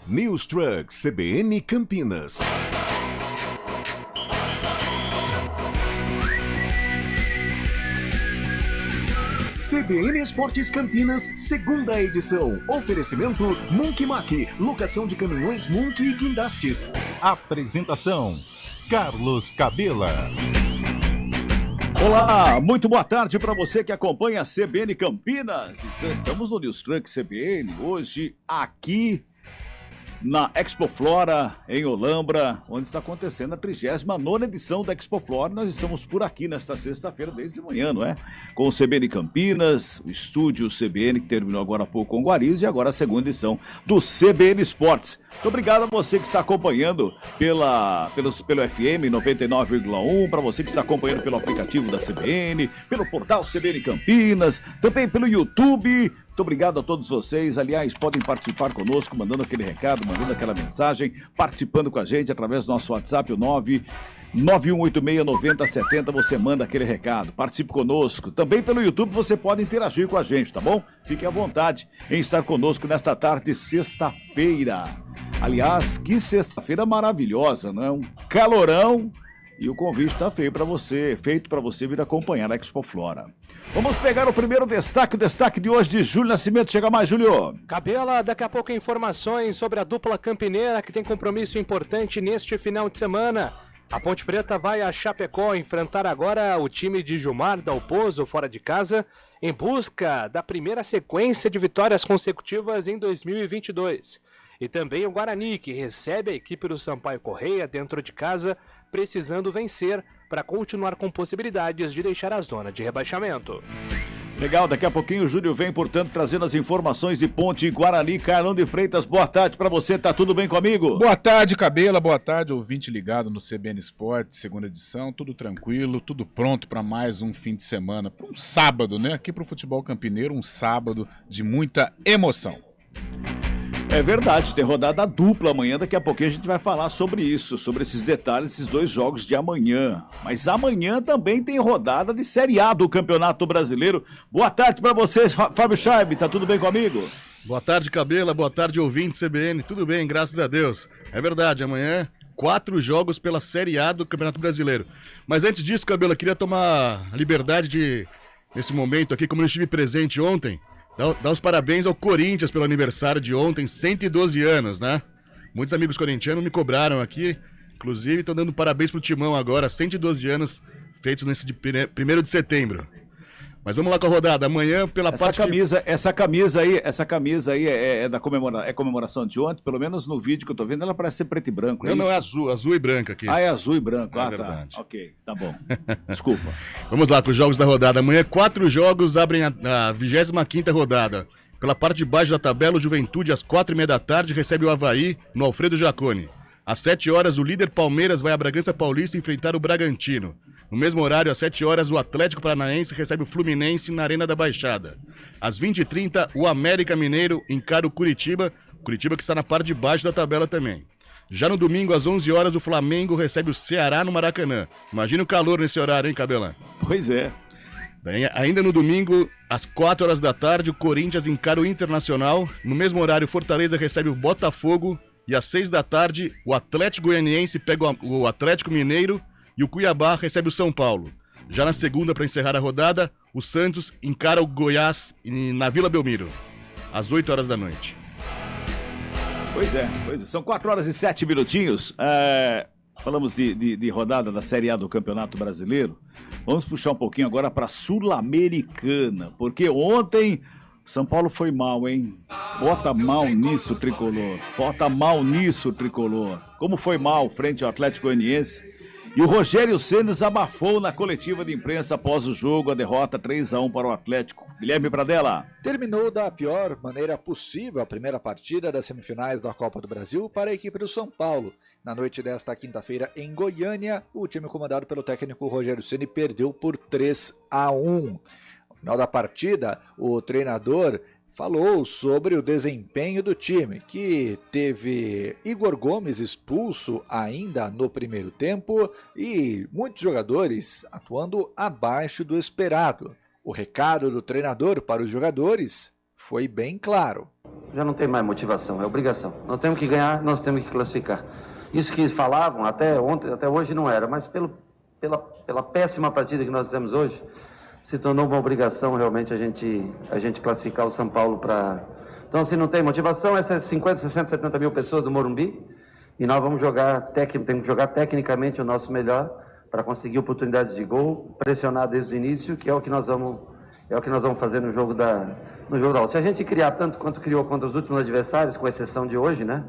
News Truck CBN Campinas. CBN Esportes Campinas, segunda edição. Oferecimento Monkey Mac, locação de caminhões Monkey e guindastes. Apresentação, Carlos Cabela. Olá, muito boa tarde para você que acompanha a CBN Campinas. Então, estamos no News Truck CBN, hoje aqui na Expo Flora, em Olambra, onde está acontecendo a 39ª edição da Expo Flora. Nós estamos por aqui nesta sexta-feira, desde manhã, não é? Com o CBN Campinas, o estúdio CBN, que terminou agora há pouco com Guariz, e agora a segunda edição do CBN Esportes. Muito obrigado a você que está acompanhando pelo FM 99,1, para você que está acompanhando pelo aplicativo da CBN, pelo portal CBN Campinas, também pelo YouTube. Muito obrigado a todos vocês. Aliás, podem participar conosco, mandando aquele recado, mandando aquela mensagem, participando com a gente através do nosso WhatsApp, o 991869070. Você manda aquele recado, participe conosco. Também pelo YouTube você pode interagir com a gente, tá bom? Fique à vontade em estar conosco nesta tarde de sexta-feira. Aliás, que sexta-feira maravilhosa, não é? Um calorão. E o convite está feito para você vir acompanhar a Expo Flora. Vamos pegar o primeiro destaque, o destaque de hoje de Júlio Nascimento. Chega mais, Júlio. Cabela, daqui a pouco informações sobre a dupla campineira que tem compromisso importante neste final de semana. A Ponte Preta vai a Chapecó enfrentar agora o time de Gilmar Dalpozo fora de casa, em busca da primeira sequência de vitórias consecutivas em 2022. E também o Guarani, que recebe a equipe do Sampaio Correia dentro de casa, precisando vencer para continuar com possibilidades de deixar a zona de rebaixamento. Legal, daqui a pouquinho o Júlio vem, portanto, trazendo as informações de Ponte e Guarani. Carlão de Freitas, boa tarde para você, tá tudo bem comigo? Boa tarde, Cabela, boa tarde, ouvinte ligado no CBN Esportes, segunda edição, tudo tranquilo, tudo pronto para mais um fim de semana, para um sábado, né? Aqui para o futebol campineiro, um sábado de muita emoção. É verdade, tem rodada dupla amanhã, daqui a pouquinho a gente vai falar sobre isso, sobre esses detalhes, esses dois jogos de amanhã. Mas amanhã também tem rodada de Série A do Campeonato Brasileiro. Boa tarde para vocês, Fábio Chaib, tá tudo bem comigo? Boa tarde, Cabela, boa tarde, ouvinte CBN, tudo bem, graças a Deus. É verdade, amanhã 4 jogos pela Série A do Campeonato Brasileiro. Mas antes disso, Cabela, queria tomar a liberdade de, nesse momento aqui, como eu estive presente ontem, dá os parabéns ao Corinthians pelo aniversário de ontem, 112 anos, né? Muitos amigos corintianos me cobraram aqui, inclusive estão dando parabéns pro Timão agora, 112 anos feitos nesse 1º de setembro. Mas vamos lá com a rodada, amanhã pela parte... Essa camisa aí é da comemoração de ontem, pelo menos no vídeo que eu tô vendo, ela parece ser preto e branco, Não, é azul e branco aqui. Ah, é azul e branco, verdade. Tá, ok, tá bom, desculpa. Vamos lá com os jogos da rodada, amanhã 4 jogos abrem a 25ª rodada. Pela parte de baixo da tabela, o Juventude às 4h30 da tarde recebe o Avaí no Alfredo Jaconi. Às 7 horas, o líder Palmeiras vai a Bragança Paulista enfrentar o Bragantino. No mesmo horário, às 7 horas, o Atlético Paranaense recebe o Fluminense na Arena da Baixada. Às 20h30, o América Mineiro encara o Curitiba que está na parte de baixo da tabela também. Já no domingo, às 11 horas, o Flamengo recebe o Ceará no Maracanã. Imagina o calor nesse horário, hein, Cabelã? Pois é. Bem, ainda no domingo, às 4 horas da tarde, o Corinthians encara o Internacional. No mesmo horário, o Fortaleza recebe o Botafogo. E às 6 da tarde, o Atlético Goianiense pega o Atlético Mineiro e o Cuiabá recebe o São Paulo. Já na segunda, para encerrar a rodada, o Santos encara o Goiás na Vila Belmiro, às 8 horas da noite. Pois é. São 4 horas e 7 minutinhos. Falamos de rodada da Série A do Campeonato Brasileiro. Vamos puxar um pouquinho agora para a Sul-Americana, porque ontem... São Paulo foi mal, hein? Bota mal nisso, tricolor. Como foi mal frente ao Atlético Goianiense. E o Rogério Ceni abafou na coletiva de imprensa após o jogo, a derrota 3-1 para o Atlético. Guilherme Pradella. Terminou da pior maneira possível a primeira partida das semifinais da Copa do Brasil para a equipe do São Paulo. Na noite desta quinta-feira em Goiânia, o time comandado pelo técnico Rogério Ceni perdeu por 3-1. No final da partida, o treinador falou sobre o desempenho do time, que teve Igor Gomes expulso ainda no primeiro tempo e muitos jogadores atuando abaixo do esperado. O recado do treinador para os jogadores foi bem claro. Já não tem mais motivação, é obrigação. Nós temos que ganhar, nós temos que classificar. Isso que falavam até ontem, até hoje não era, mas pela péssima partida que nós fizemos hoje, se tornou uma obrigação realmente a gente classificar o São Paulo para... Então, se não tem motivação, essas 50, 60, 70 mil pessoas do Morumbi, e nós vamos temos que jogar tecnicamente o nosso melhor para conseguir oportunidades de gol, pressionar desde o início, que é o que nós vamos fazer no jogo da aula. Se a gente criar tanto quanto criou contra os últimos adversários, com exceção de hoje, né?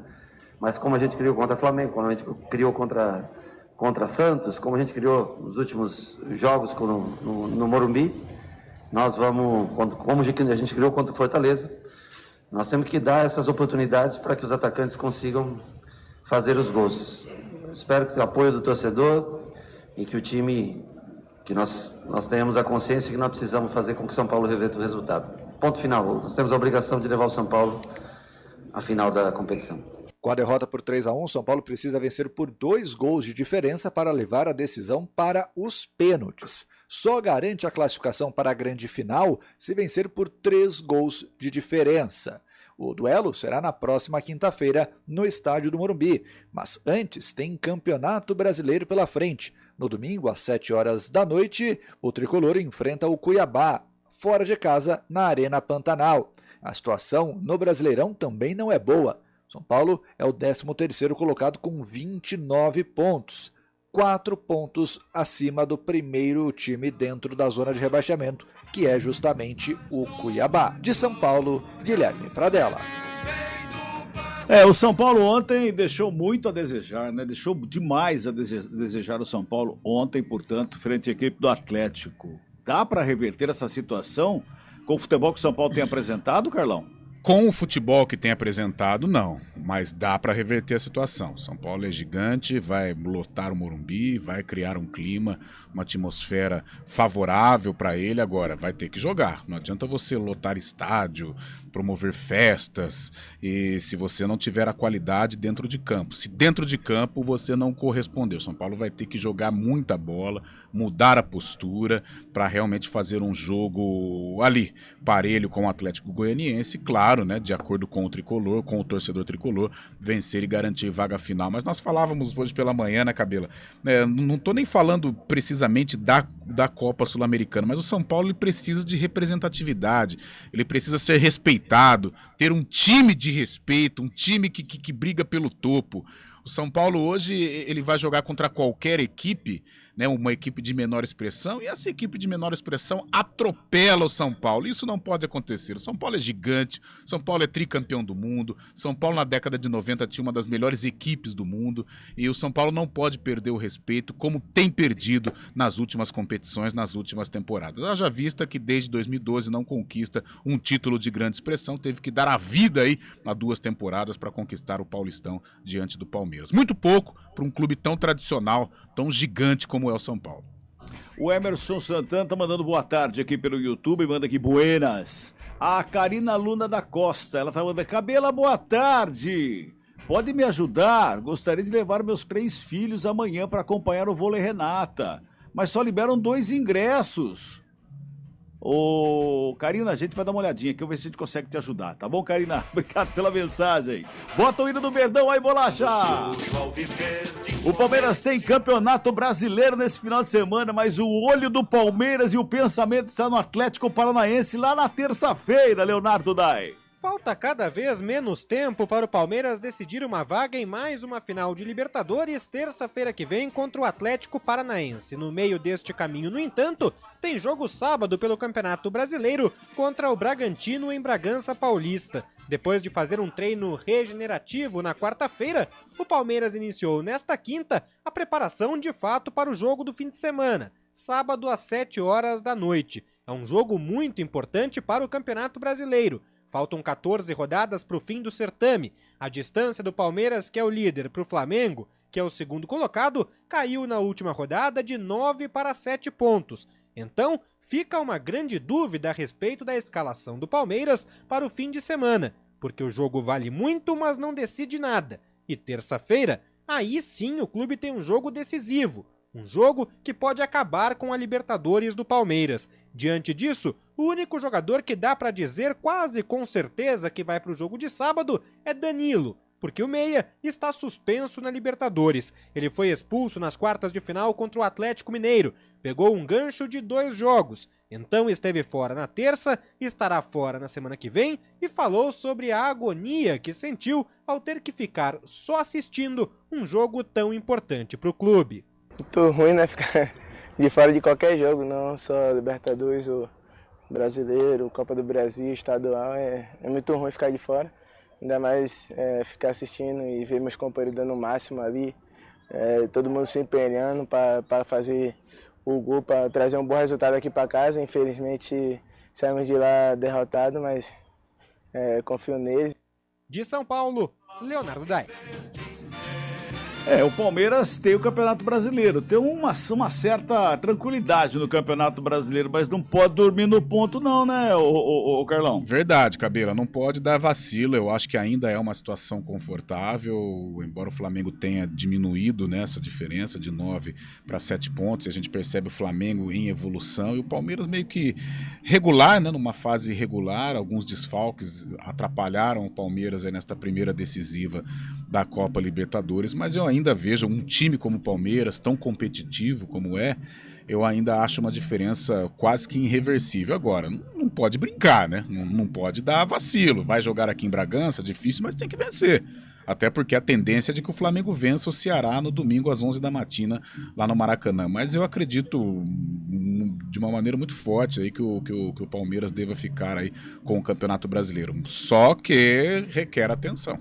Mas como a gente criou contra Flamengo, como a gente criou contra Santos, como a gente criou nos últimos jogos no Morumbi, nós vamos, como a gente criou contra o Fortaleza, nós temos que dar essas oportunidades para que os atacantes consigam fazer os gols. Espero que o apoio do torcedor e que o time, que nós tenhamos a consciência que nós precisamos fazer com que o São Paulo reverta o resultado. Ponto final. Nós temos a obrigação de levar o São Paulo à final da competição. Com a derrota por 3-1, São Paulo precisa vencer por 2 gols de diferença para levar a decisão para os pênaltis. Só garante a classificação para a grande final se vencer por 3 gols de diferença. O duelo será na próxima quinta-feira no estádio do Morumbi, mas antes tem Campeonato Brasileiro pela frente. No domingo, às 7 horas da noite, o tricolor enfrenta o Cuiabá, fora de casa, na Arena Pantanal. A situação no Brasileirão também não é boa. São Paulo é o 13º colocado com 29 pontos, 4 pontos acima do primeiro time dentro da zona de rebaixamento, que é justamente o Cuiabá. De São Paulo, Guilherme Pradella. O São Paulo ontem deixou muito a desejar, né? Deixou demais a desejar o São Paulo ontem, portanto, frente à equipe do Atlético. Dá para reverter essa situação com o futebol que o São Paulo tem apresentado, Carlão? Com o futebol que tem apresentado, não. Mas dá para reverter a situação. São Paulo é gigante, vai lotar o Morumbi, vai criar um clima, uma atmosfera favorável para ele. Agora, vai ter que jogar. Não adianta você lotar estádio, promover festas, e se você não tiver a qualidade dentro de campo. Se dentro de campo você não correspondeu. São Paulo vai ter que jogar muita bola, mudar a postura para realmente fazer um jogo ali, parelho com o Atlético Goianiense, claro, né, de acordo com o tricolor, com o torcedor tricolor, vencer e garantir vaga final. Mas nós falávamos hoje pela manhã, né, Cabela? Não tô nem falando precisamente da Copa Sul-Americana, mas o São Paulo ele precisa de representatividade, ele precisa ser respeitado, ter um time de respeito, um time que briga pelo topo. O São Paulo hoje ele vai jogar contra qualquer equipe, né, uma equipe de menor expressão, e essa equipe de menor expressão atropela o São Paulo. Isso não pode acontecer. O São Paulo é gigante, São Paulo é tricampeão do mundo, São Paulo na década de 90 tinha uma das melhores equipes do mundo, e o São Paulo não pode perder o respeito como tem perdido nas últimas competições, nas últimas temporadas. Haja vista que desde 2012 não conquista um título de grande expressão, teve que dar a vida aí há 2 temporadas para conquistar o Paulistão diante do Palmeiras. Muito pouco para um clube tão tradicional, tão gigante como é o São Paulo. O Emerson Santana tá mandando boa tarde aqui pelo YouTube, manda aqui buenas. A Karina Luna da Costa, ela tá mandando: Cabela, boa tarde. Pode me ajudar? Gostaria de levar meus 3 filhos amanhã para acompanhar o vôlei Renata, mas só liberam 2 ingressos. Ô, Karina, a gente vai dar uma olhadinha aqui, eu ver se a gente consegue te ajudar, tá bom, Karina? Obrigado pela mensagem. Bota o hino do Verdão aí, bolacha! O Palmeiras tem campeonato brasileiro nesse final de semana, mas o olho do Palmeiras e o pensamento está no Atlético Paranaense lá na terça-feira, Leonardo Dai. Falta cada vez menos tempo para o Palmeiras decidir uma vaga em mais uma final de Libertadores terça-feira que vem contra o Atlético Paranaense. No meio deste caminho, no entanto, tem jogo sábado pelo Campeonato Brasileiro contra o Bragantino em Bragança Paulista. Depois de fazer um treino regenerativo na quarta-feira, o Palmeiras iniciou nesta quinta a preparação de fato para o jogo do fim de semana, sábado às 7 horas da noite. É um jogo muito importante para o Campeonato Brasileiro. Faltam 14 rodadas para o fim do certame. A distância do Palmeiras, que é o líder, para o Flamengo, que é o segundo colocado, caiu na última rodada de 9 para 7 pontos. Então, fica uma grande dúvida a respeito da escalação do Palmeiras para o fim de semana, porque o jogo vale muito, mas não decide nada. E terça-feira, aí sim o clube tem um jogo decisivo. Um jogo que pode acabar com a Libertadores do Palmeiras. Diante disso, o único jogador que dá pra dizer quase com certeza que vai pro jogo de sábado é Danilo, porque o meia está suspenso na Libertadores. Ele foi expulso nas quartas de final contra o Atlético Mineiro, pegou um gancho de 2 jogos, então esteve fora na terça, estará fora na semana que vem e falou sobre a agonia que sentiu ao ter que ficar só assistindo um jogo tão importante para o clube. Muito ruim, né, ficar de fora de qualquer jogo, não só Libertadores, o Brasileiro, Copa do Brasil, Estadual, é muito ruim ficar de fora. Ainda mais ficar assistindo e ver meus companheiros dando o máximo ali, todo mundo se empenhando para fazer o gol, para trazer um bom resultado aqui para casa. Infelizmente saímos de lá derrotados, mas confio neles. De São Paulo, Leonardo Dai. O Palmeiras tem o Campeonato Brasileiro, tem uma certa tranquilidade no Campeonato Brasileiro, mas não pode dormir no ponto não, né, o Carlão? Verdade, Cabela, não pode dar vacilo, eu acho que ainda é uma situação confortável, embora o Flamengo tenha diminuído, né, essa diferença de 9 para 7 pontos, e a gente percebe o Flamengo em evolução, e o Palmeiras meio que regular, né, numa fase irregular, alguns desfalques atrapalharam o Palmeiras aí nesta primeira decisiva da Copa Libertadores, mas eu ainda vejo um time como o Palmeiras, tão competitivo como eu ainda acho uma diferença quase que irreversível. Agora, não pode brincar, né? Não pode dar vacilo. Vai jogar aqui em Bragança, difícil, mas tem que vencer. Até porque a tendência é de que o Flamengo vença o Ceará no domingo às 11 da matina lá no Maracanã. Mas eu acredito de uma maneira muito forte aí que o Palmeiras deva ficar aí com o Campeonato Brasileiro. Só que requer atenção.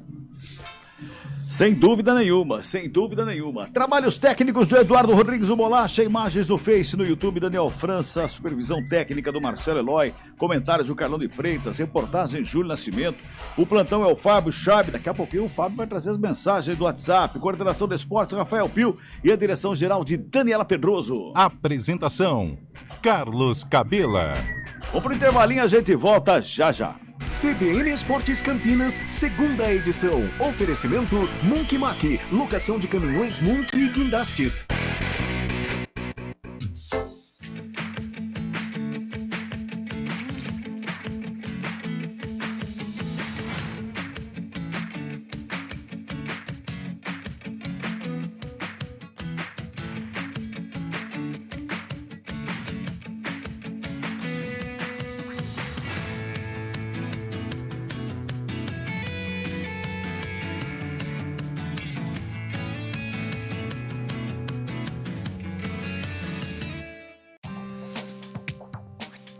Sem dúvida nenhuma, sem dúvida nenhuma. Trabalhos técnicos do Eduardo Rodrigues do Bolacha, imagens no Face, no YouTube, Daniel França, supervisão técnica do Marcelo Eloy, comentários do Carlão de Freitas, reportagem Júlio Nascimento. O plantão é o Fábio Chabe, daqui a pouquinho o Fábio vai trazer as mensagens do WhatsApp, coordenação do esporte Rafael Pio e a direção geral de Daniela Pedroso. Apresentação, Carlos Cabela. Vamos pro intervalinho, a gente volta já já. CBN Esportes Campinas, segunda edição. Oferecimento Munk Mac, locação de caminhões Munk e guindastes.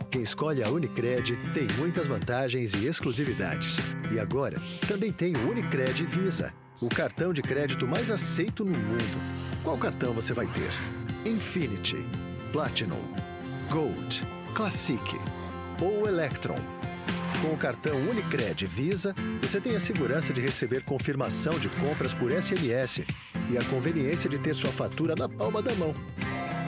Quem escolhe a Unicred tem muitas vantagens e exclusividades. E agora, também tem o Unicred Visa, o cartão de crédito mais aceito no mundo. Qual cartão você vai ter? Infinity, Platinum, Gold, Classic ou Electron? Com o cartão Unicred Visa, você tem a segurança de receber confirmação de compras por SMS e a conveniência de ter sua fatura na palma da mão.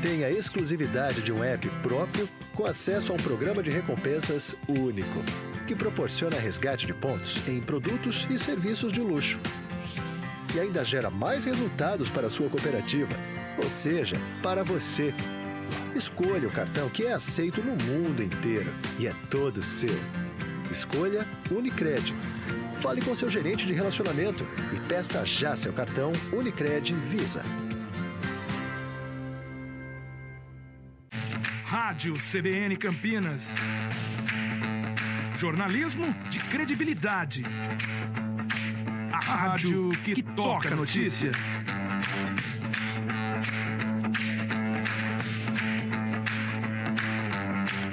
Tem a exclusividade de um app próprio com acesso a um programa de recompensas único, que proporciona resgate de pontos em produtos e serviços de luxo. E ainda gera mais resultados para a sua cooperativa, ou seja, para você. Escolha o cartão que é aceito no mundo inteiro e é todo seu. Escolha Unicred. Fale com seu gerente de relacionamento e peça já seu cartão Unicred Visa. Rádio CBN Campinas. Jornalismo de credibilidade. A rádio que toca a notícia.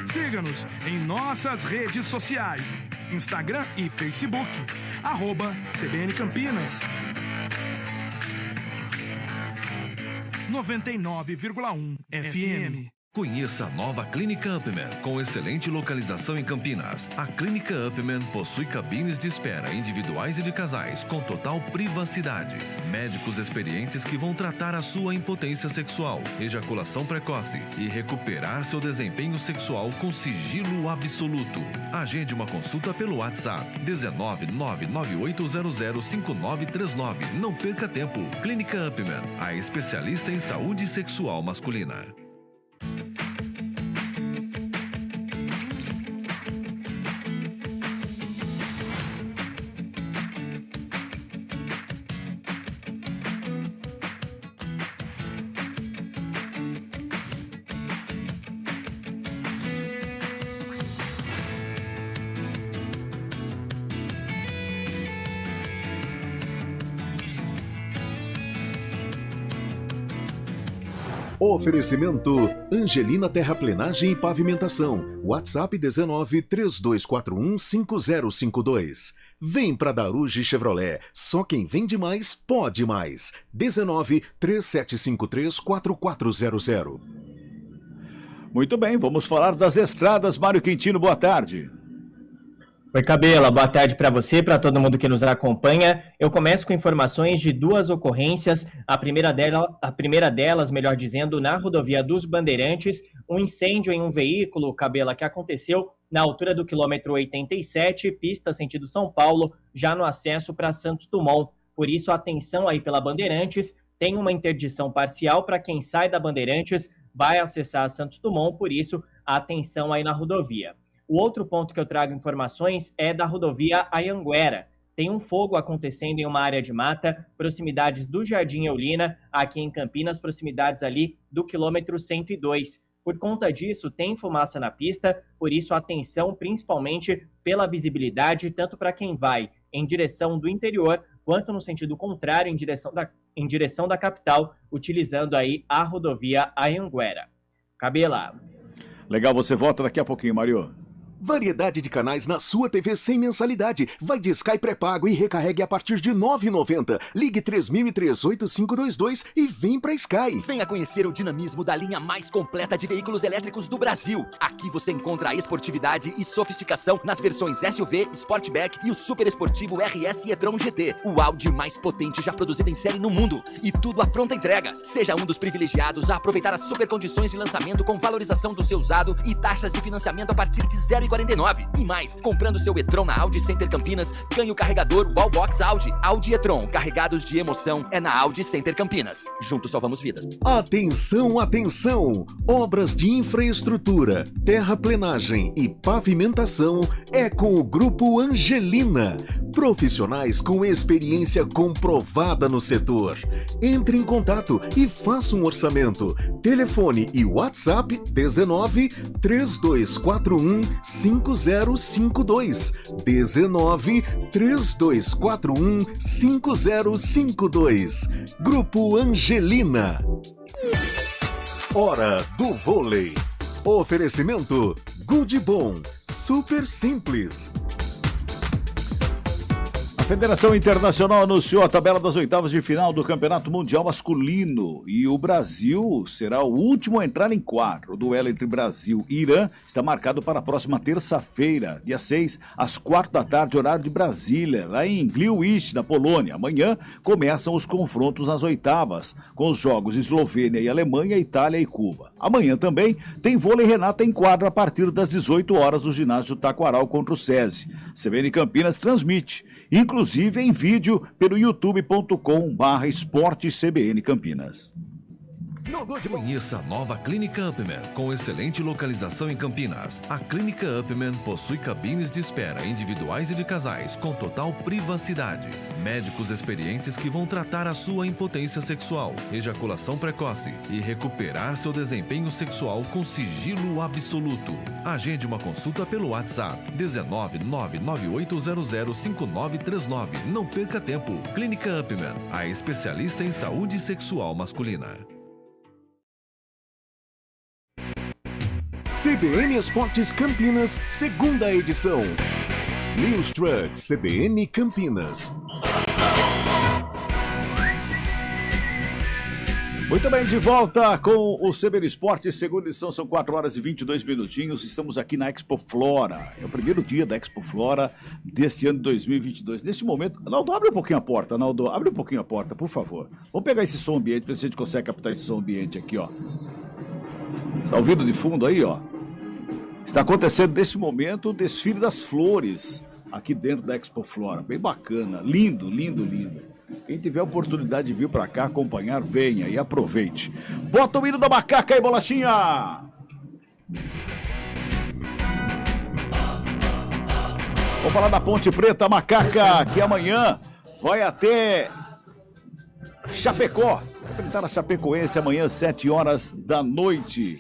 Siga-nos em nossas redes sociais. Instagram e Facebook. @CBN Campinas. 99,1 FM. Conheça a nova Clínica Upman, com excelente localização em Campinas. A Clínica Upman possui cabines de espera individuais e de casais, com total privacidade. Médicos experientes que vão tratar a sua impotência sexual, ejaculação precoce e recuperar seu desempenho sexual com sigilo absoluto. Agende uma consulta pelo WhatsApp 19998005939. Não perca tempo. Clínica Upman, a especialista em saúde sexual masculina. Oferecimento Angelina Terraplenagem e Pavimentação. WhatsApp 19 3241 5052. Vem pra Daruge Chevrolet. Só quem vende mais, pode mais. 19 3753 4400. Muito bem, vamos falar das estradas. Mário Quintino, boa tarde. Oi, Cabela, boa tarde para você, para todo mundo que nos acompanha. Eu começo com informações de duas ocorrências. A primeira delas, melhor dizendo, na rodovia dos Bandeirantes, um incêndio em um veículo, Cabela, que aconteceu na altura do quilômetro 87, pista sentido São Paulo, já no acesso para Santos Dumont. Por isso, atenção aí pela Bandeirantes, tem uma interdição parcial para quem sai da Bandeirantes, vai acessar Santos Dumont, por isso, atenção aí na rodovia. O outro ponto que eu trago informações é da rodovia Anhanguera. Tem um fogo acontecendo em uma área de mata, proximidades do Jardim Eulina, aqui em Campinas, proximidades ali do quilômetro 102. Por conta disso, tem fumaça na pista, por isso atenção principalmente pela visibilidade, tanto para quem vai em direção do interior, quanto no sentido contrário, em direção da capital, utilizando aí a rodovia Anhanguera. Cabela. Legal, você volta daqui a pouquinho, Mário. Variedade de canais na sua TV sem mensalidade. Vai de Sky pré-pago e recarregue a partir de R$ 9,90. Ligue 3003-8522 e vem pra Sky. Venha conhecer o dinamismo da linha mais completa de veículos elétricos do Brasil. Aqui você encontra a esportividade e sofisticação nas versões SUV, Sportback e o super esportivo RS e-tron GT. O Audi mais potente já produzido em série no mundo. E tudo à pronta entrega. Seja um dos privilegiados a aproveitar as super condições de lançamento com valorização do seu usado e taxas de financiamento a partir de 0,49. E mais, comprando seu e-tron na Audi Center Campinas, ganhe o carregador Wallbox Audi. Audi e-tron, carregados de emoção, é na Audi Center Campinas. Juntos salvamos vidas. Atenção, atenção! Obras de infraestrutura, terraplenagem e pavimentação é com o Grupo Angelina. Profissionais com experiência comprovada no setor. Entre em contato e faça um orçamento. Telefone e WhatsApp 19 3241 5052. 19 3241 5052. Grupo Angelina. Hora do vôlei. Oferecimento Good Bom. Super simples. A Federação Internacional anunciou a tabela das oitavas de final do Campeonato Mundial Masculino e o Brasil será o último a entrar em quadro. O duelo entre Brasil e Irã está marcado para a próxima terça-feira, dia 6, às 16h, horário de Brasília, lá em Gliwice, na Polônia. Amanhã começam os confrontos nas oitavas, com os jogos Eslovênia e Alemanha, Itália e Cuba. Amanhã também tem vôlei Renata em quadro a partir das 18 horas no ginásio Taquaral contra o SESI. CBN Campinas transmite, inclusive em vídeo pelo youtube.com/esportecbn Campinas. Conheça a nova Clínica Upman, com excelente localização em Campinas. A Clínica Upman possui cabines de espera individuais e de casais, com total privacidade. Médicos experientes que vão tratar a sua impotência sexual, ejaculação precoce e recuperar seu desempenho sexual com sigilo absoluto. Agende uma consulta pelo WhatsApp 19998005939. Não perca tempo. Clínica Upman, a especialista em saúde sexual masculina. CBN Esportes Campinas, segunda edição. News Truck CBN Campinas. Muito bem, de volta com o CBN Esportes, segunda edição, são 4 horas e 22 minutinhos. Estamos aqui na Expo Flora. É o primeiro dia da Expo Flora deste ano de 2022. Neste momento, Naldo, abre um pouquinho a porta, Naldo, abre um pouquinho a porta, por favor. Vamos pegar esse som ambiente, ver se a gente consegue captar esse som ambiente aqui, ó. Está ouvindo de fundo aí, ó? Está acontecendo neste momento o desfile das flores aqui dentro da Expo Flora. Bem bacana, lindo, lindo, lindo. Quem tiver a oportunidade de vir para cá acompanhar, venha e aproveite. Bota o hino da macaca aí, bolachinha! Vamos falar da Ponte Preta Macaca, que amanhã vai até Chapecó. Vai enfrentar a Chapecoense amanhã, 7 horas da noite.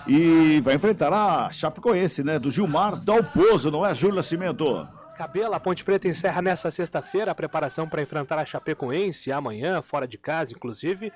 E vai enfrentar a Chapecoense, né? Do Gilmar Dalpozo, não é, Júlio Nascimento? Cabela, a Ponte Preta encerra nesta sexta-feira a preparação para enfrentar a Chapecoense amanhã, fora de casa, inclusive.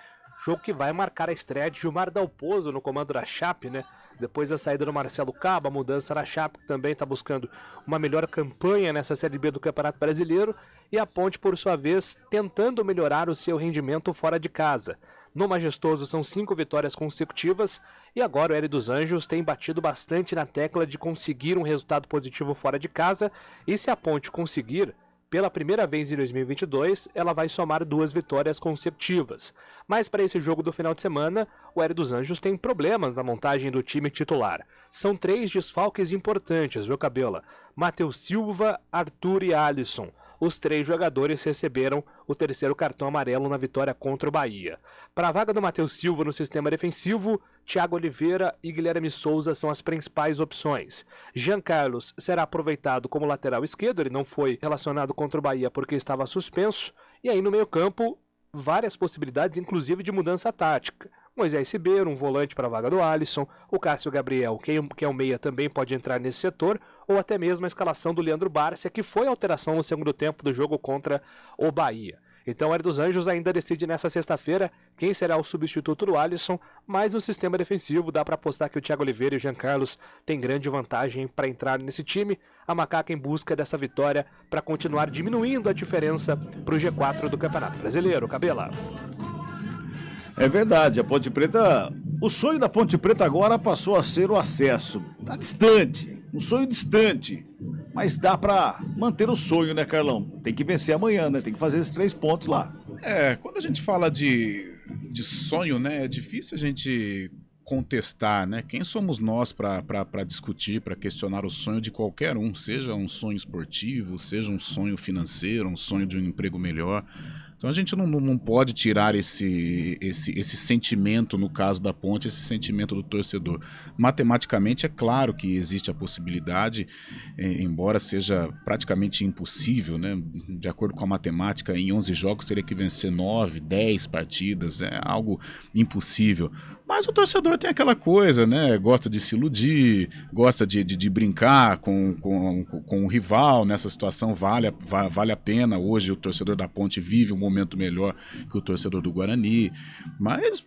Jogo que vai marcar a estreia de Gilmar Dalpozo no comando da Chape, né? Depois da saída do Marcelo Cabo, a mudança na Chape, que também está buscando uma melhor campanha nessa Série B do Campeonato Brasileiro. E a Ponte, por sua vez, tentando melhorar o seu rendimento fora de casa. No Majestoso são 5 vitórias consecutivas e agora o Hélio dos Anjos tem batido bastante na tecla de conseguir um resultado positivo fora de casa. E se a Ponte conseguir, pela primeira vez em 2022, ela vai somar 2 vitórias consecutivas. Mas para esse jogo do final de semana, o Hélio dos Anjos tem problemas na montagem do time titular. São 3 desfalques importantes, viu, Cabela? Matheus Silva, Arthur e Alisson. Os 3 jogadores receberam o 3º cartão amarelo na vitória contra o Bahia. Para a vaga do Matheus Silva no sistema defensivo, Thiago Oliveira e Guilherme Souza são as principais opções. Jean Carlos será aproveitado como lateral esquerdo, ele não foi relacionado contra o Bahia porque estava suspenso. E aí no meio-campo, várias possibilidades, inclusive de mudança tática. Moisés Ribeiro, um volante para a vaga do Alisson, o Cássio Gabriel, que é o meia, também pode entrar nesse setor, ou até mesmo a escalação do Leandro Bárcia, que foi alteração no segundo tempo do jogo contra o Bahia. Então o Hélio dos Anjos ainda decide nessa sexta-feira quem será o substituto do Alisson, mas no sistema defensivo dá para apostar que o Thiago Oliveira e o Jean Carlos têm grande vantagem para entrar nesse time. A Macaca em busca dessa vitória para continuar diminuindo a diferença para o G4 do Campeonato Brasileiro. Cabela. É verdade, a Ponte Preta, o sonho da Ponte Preta agora passou a ser o acesso. Tá distante, um sonho distante, mas dá pra manter o sonho, né, Carlão? Tem que vencer amanhã, né? Tem que fazer esses 3 pontos lá. Quando a gente fala de sonho, né, é difícil a gente contestar, né? Quem somos nós para discutir, para questionar o sonho de qualquer um, seja um sonho esportivo, seja um sonho financeiro, um sonho de um emprego melhor. Então a gente não pode tirar esse sentimento, no caso da Ponte, esse sentimento do torcedor. Matematicamente é claro que existe a possibilidade, embora seja praticamente impossível, né? De acordo com a matemática, em 11 jogos teria que vencer 9, 10 partidas, é algo impossível. Mas o torcedor tem aquela coisa, né? Gosta de se iludir, gosta de brincar com o rival. Nessa situação vale a pena. Hoje o torcedor da Ponte vive um momento melhor que o torcedor do Guarani. Mas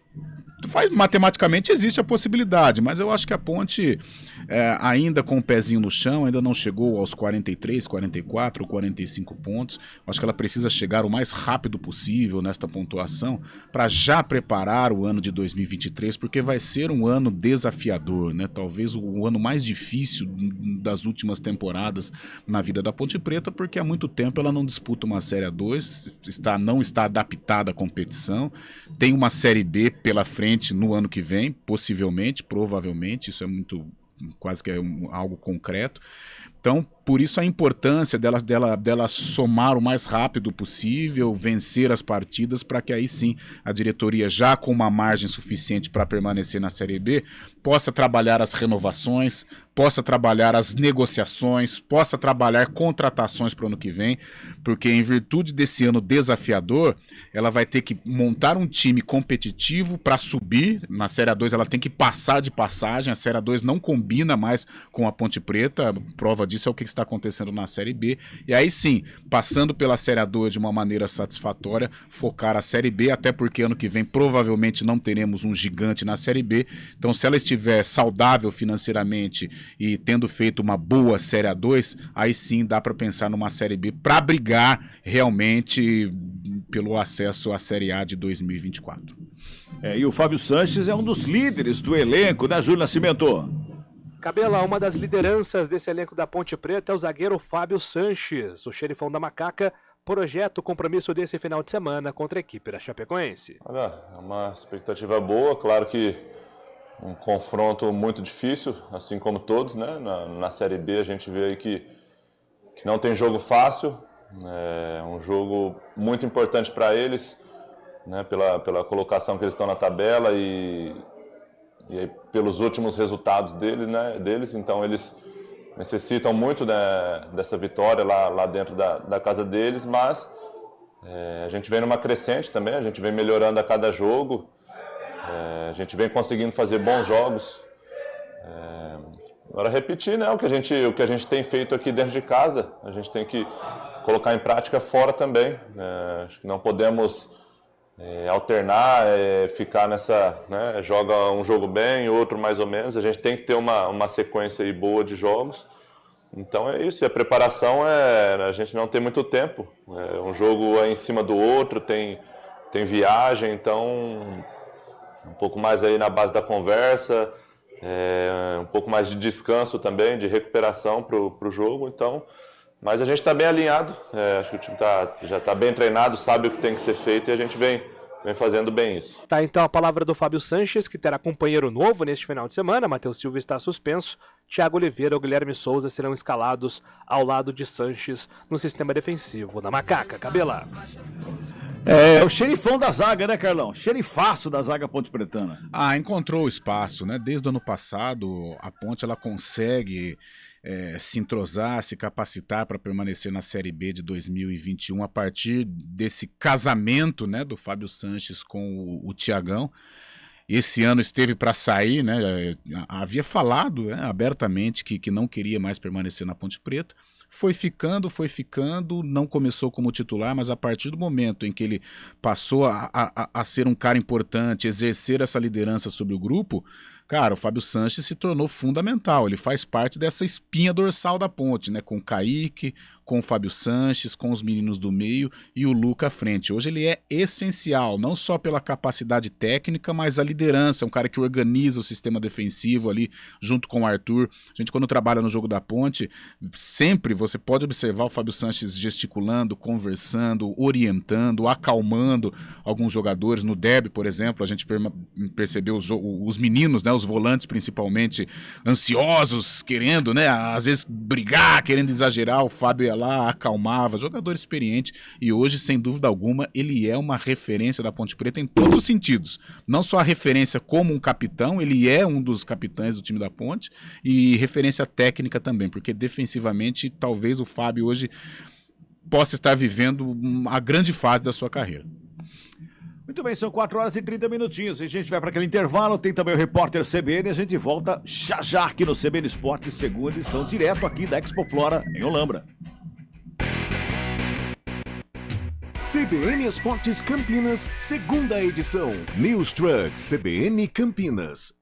matematicamente existe a possibilidade. Mas eu acho que a Ponte, ainda com o pezinho no chão, ainda não chegou aos 43, 44 ou 45 pontos. Eu acho que ela precisa chegar o mais rápido possível nesta pontuação para já preparar o ano de 2023, porque vai ser um ano desafiador, né? Talvez o ano mais difícil das últimas temporadas na vida da Ponte Preta, porque há muito tempo ela não disputa uma Série A2, não está adaptada à competição, tem uma Série B pela frente no ano que vem, possivelmente, provavelmente, isso é muito, quase que é algo concreto. Então, por isso a importância dela somar o mais rápido possível, vencer as partidas, para que aí sim a diretoria, já com uma margem suficiente para permanecer na Série B, possa trabalhar as renovações, possa trabalhar as negociações, possa trabalhar contratações para o ano que vem, porque em virtude desse ano desafiador, ela vai ter que montar um time competitivo para subir. Na Série A2 ela tem que passar de passagem, a Série A2 não combina mais com a Ponte Preta, a prova disso é o que está acontecendo na Série B, e aí sim, passando pela Série A2 de uma maneira satisfatória, focar a Série B, até porque ano que vem provavelmente não teremos um gigante na Série B, então se ela estiver saudável financeiramente e tendo feito uma boa Série A2, aí sim dá para pensar numa Série B para brigar realmente pelo acesso à Série A de 2024. E o Fábio Sanches é um dos líderes do elenco, né, Júlio Nascimento? Cabela, uma das lideranças desse elenco da Ponte Preta é o zagueiro Fábio Sanches, o xerifão da Macaca, projeta o compromisso desse final de semana contra a equipe da Chapecoense. Olha, é uma expectativa boa, claro que um confronto muito difícil, assim como todos, né? Na Série B a gente vê aí que não tem jogo fácil, é um jogo muito importante para eles, né? Pela colocação que eles estão na tabela e aí, pelos últimos resultados deles, então eles necessitam muito, né, dessa vitória lá dentro da casa deles, mas a gente vem numa crescente também, a gente vem melhorando a cada jogo, a gente vem conseguindo fazer bons jogos. Agora repetir, né, o que a gente tem feito aqui dentro de casa, a gente tem que colocar em prática fora também. Acho que não podemos alternar, ficar nessa, né, joga um jogo bem, outro mais ou menos. A gente tem que ter uma sequência aí boa de jogos. Então é isso, e a preparação a gente não tem muito tempo. Um jogo é em cima do outro, tem viagem, então um pouco mais aí na base da conversa, um pouco mais de descanso também, de recuperação para o jogo. Então, mas a gente está bem alinhado, acho que o time já está bem treinado, sabe o que tem que ser feito e a gente vem fazendo bem isso. Tá, então a palavra do Fábio Sanches, que terá companheiro novo neste final de semana. Matheus Silva está suspenso. Thiago Oliveira ou Guilherme Souza serão escalados ao lado de Sanches no sistema defensivo da Macaca. Cabela. É o xerifão da zaga, né, Carlão? Xerifaço da zaga Ponte Pretana. Encontrou o espaço, né? Desde o ano passado, a Ponte ela consegue se entrosar, se capacitar para permanecer na Série B de 2021 a partir desse casamento, né, do Fábio Sanches com o Thiagão. Esse ano esteve para sair, né? Havia falado, né, abertamente que não queria mais permanecer na Ponte Preta. Foi ficando, não começou como titular, mas a partir do momento em que ele passou a ser um cara importante, exercer essa liderança sobre o grupo, cara, o Fábio Sanches se tornou fundamental. Ele faz parte dessa espinha dorsal da Ponte, né? Com o Kaique, com o Fábio Sanches, com os meninos do meio e o Luca à frente. Hoje ele é essencial, não só pela capacidade técnica, mas a liderança, um cara que organiza o sistema defensivo ali, junto com o Arthur. A gente, quando trabalha no jogo da Ponte, sempre você pode observar o Fábio Sanches gesticulando, conversando, orientando, acalmando alguns jogadores. No derby, por exemplo, a gente percebeu os meninos, né, os volantes principalmente, ansiosos, querendo, né, às vezes brigar, querendo exagerar. O Fábio ia lá, acalmava, jogador experiente, e hoje, sem dúvida alguma, ele é uma referência da Ponte Preta em todos os sentidos. Não só a referência como um capitão, ele é um dos capitães do time da Ponte, e referência técnica também, porque defensivamente talvez o Fábio hoje possa estar vivendo a grande fase da sua carreira. Muito bem, são 4 horas e 30 minutinhos. A gente vai para aquele intervalo, tem também o repórter CBN. A gente volta já aqui no CBN Esportes, segunda edição, direto aqui da Expo Flora, em Olambra. CBN Esportes Campinas, segunda edição. News Truck CBN Campinas.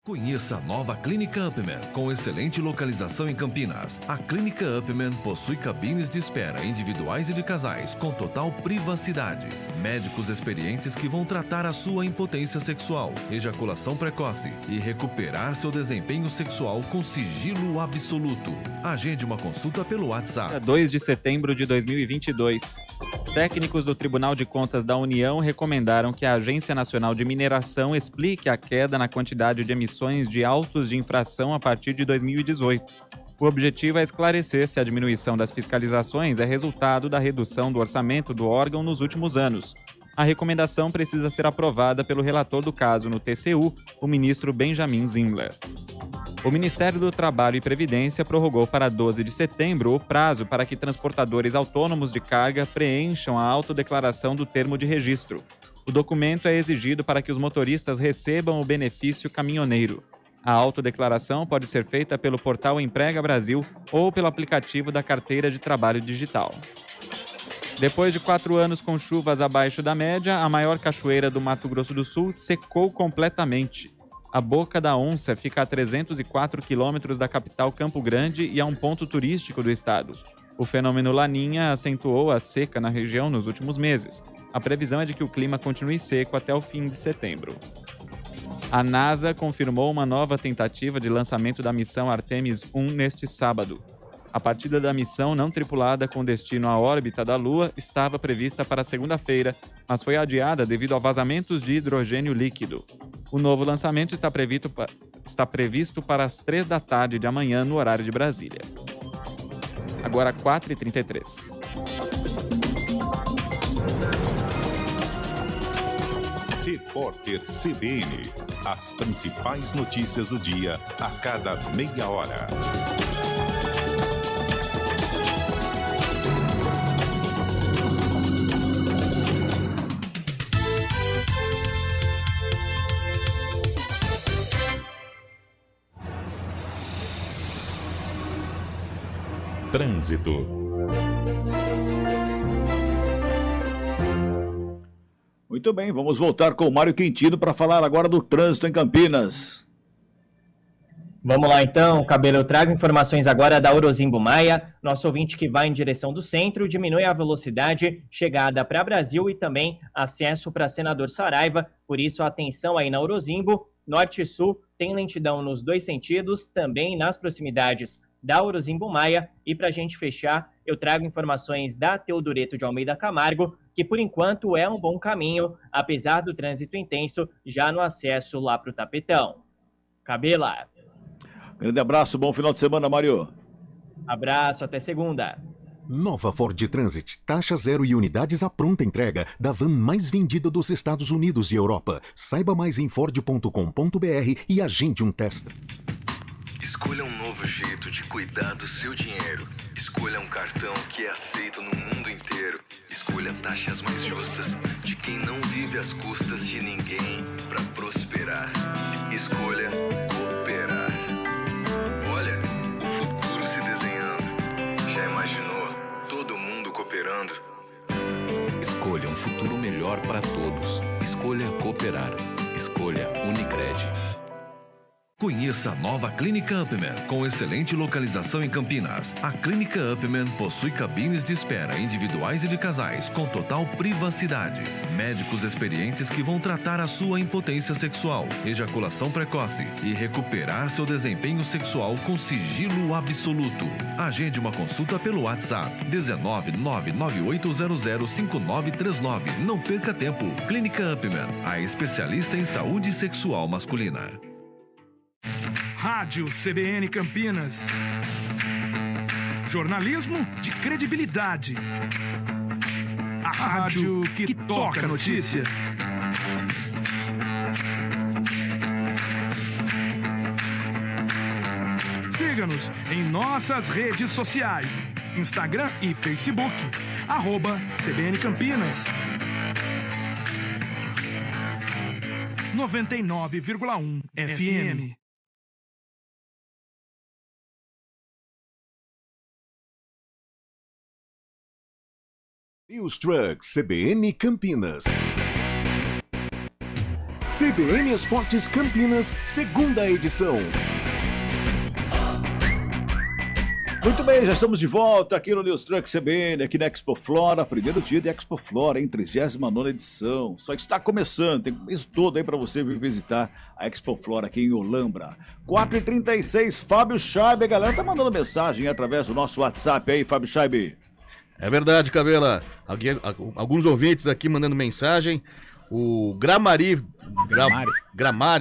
Conheça a nova Clínica Upman, com excelente localização em Campinas. A Clínica Upman possui cabines de espera individuais e de casais, com total privacidade. Médicos experientes que vão tratar a sua impotência sexual, ejaculação precoce e recuperar seu desempenho sexual com sigilo absoluto. Agende uma consulta pelo WhatsApp. 2 de setembro de 2022. Técnicos do Tribunal de Contas da União recomendaram que a Agência Nacional de Mineração explique a queda na quantidade de emissões de autos de infração a partir de 2018. O objetivo é esclarecer se a diminuição das fiscalizações é resultado da redução do orçamento do órgão nos últimos anos. A recomendação precisa ser aprovada pelo relator do caso no TCU, o ministro Benjamin Zimler. O Ministério do Trabalho e Previdência prorrogou para 12 de setembro o prazo para que transportadores autônomos de carga preencham a autodeclaração do termo de registro. O documento é exigido para que os motoristas recebam o benefício caminhoneiro. A autodeclaração pode ser feita pelo portal Emprega Brasil ou pelo aplicativo da Carteira de Trabalho Digital. Depois de 4 anos com chuvas abaixo da média, a maior cachoeira do Mato Grosso do Sul secou completamente. A Boca da Onça fica a 304 quilômetros da capital Campo Grande e é um ponto turístico do estado. O fenômeno Laninha acentuou a seca na região nos últimos meses. A previsão é de que o clima continue seco até o fim de setembro. A NASA confirmou uma nova tentativa de lançamento da missão Artemis 1 neste sábado. A partida da missão não tripulada com destino à órbita da Lua estava prevista para segunda-feira, mas foi adiada devido a vazamentos de hidrogênio líquido. O novo lançamento está previsto para as 3 da tarde de amanhã no horário de Brasília. Agora 4h33. Repórter CBN. As principais notícias do dia a cada meia hora. Trânsito. Muito bem, vamos voltar com o Mário Quintino para falar agora do trânsito em Campinas. Vamos lá então, Cabelo, eu trago informações agora da Orozimbo Maia. Nosso ouvinte que vai em direção do centro diminui a velocidade, chegada para Brasil e também acesso para Senador Saraiva. Por isso, atenção aí na Orozimbo, norte e sul, tem lentidão nos dois sentidos, também nas proximidades da Orozimbo Maia. E para a gente fechar, eu trago informações da Teodoreto de Almeida Camargo, que por enquanto é um bom caminho, apesar do trânsito intenso já no acesso lá para o Tapetão. Cabela. Grande abraço, bom final de semana, Mário. Abraço, até segunda. Nova Ford Transit, taxa zero e unidades à pronta entrega da van mais vendida dos Estados Unidos e Europa. Saiba mais em ford.com.br e agende um test. Escolha um novo jeito de cuidar do seu dinheiro. Escolha um cartão que é aceito no mundo inteiro. Escolha taxas mais justas de quem não vive às custas de ninguém para prosperar. Escolha cooperar. Olha, o futuro se desenhando. Já imaginou todo mundo cooperando? Escolha um futuro melhor para todos. Escolha cooperar. Escolha Unicred. Conheça a nova Clínica Upman, com excelente localização em Campinas. A Clínica Upman possui cabines de espera individuais e de casais, com total privacidade. Médicos experientes que vão tratar a sua impotência sexual, ejaculação precoce e recuperar seu desempenho sexual com sigilo absoluto. Agende uma consulta pelo WhatsApp 19998005939. Não perca tempo. Clínica Upman, a especialista em saúde sexual masculina. Rádio CBN Campinas. Jornalismo de credibilidade. A rádio que toca a notícia. Siga-nos em nossas redes sociais. Instagram e Facebook. @CBN Campinas. 99,1 FM. News Truck CBN Campinas. CBN Esportes Campinas, segunda edição. Muito bem, já estamos de volta aqui no News Truck CBN, aqui na Expo Flora, primeiro dia de Expo Flora, 39ª edição. Só que está começando, tem o mês todo aí para você vir visitar a Expo Flora aqui em Olambra. 4h36, Fábio Scheibe, a galera tá mandando mensagem através do nosso WhatsApp aí, Fábio Scheibe. É verdade, Cabela. Alguns ouvintes aqui mandando mensagem. O Gramari,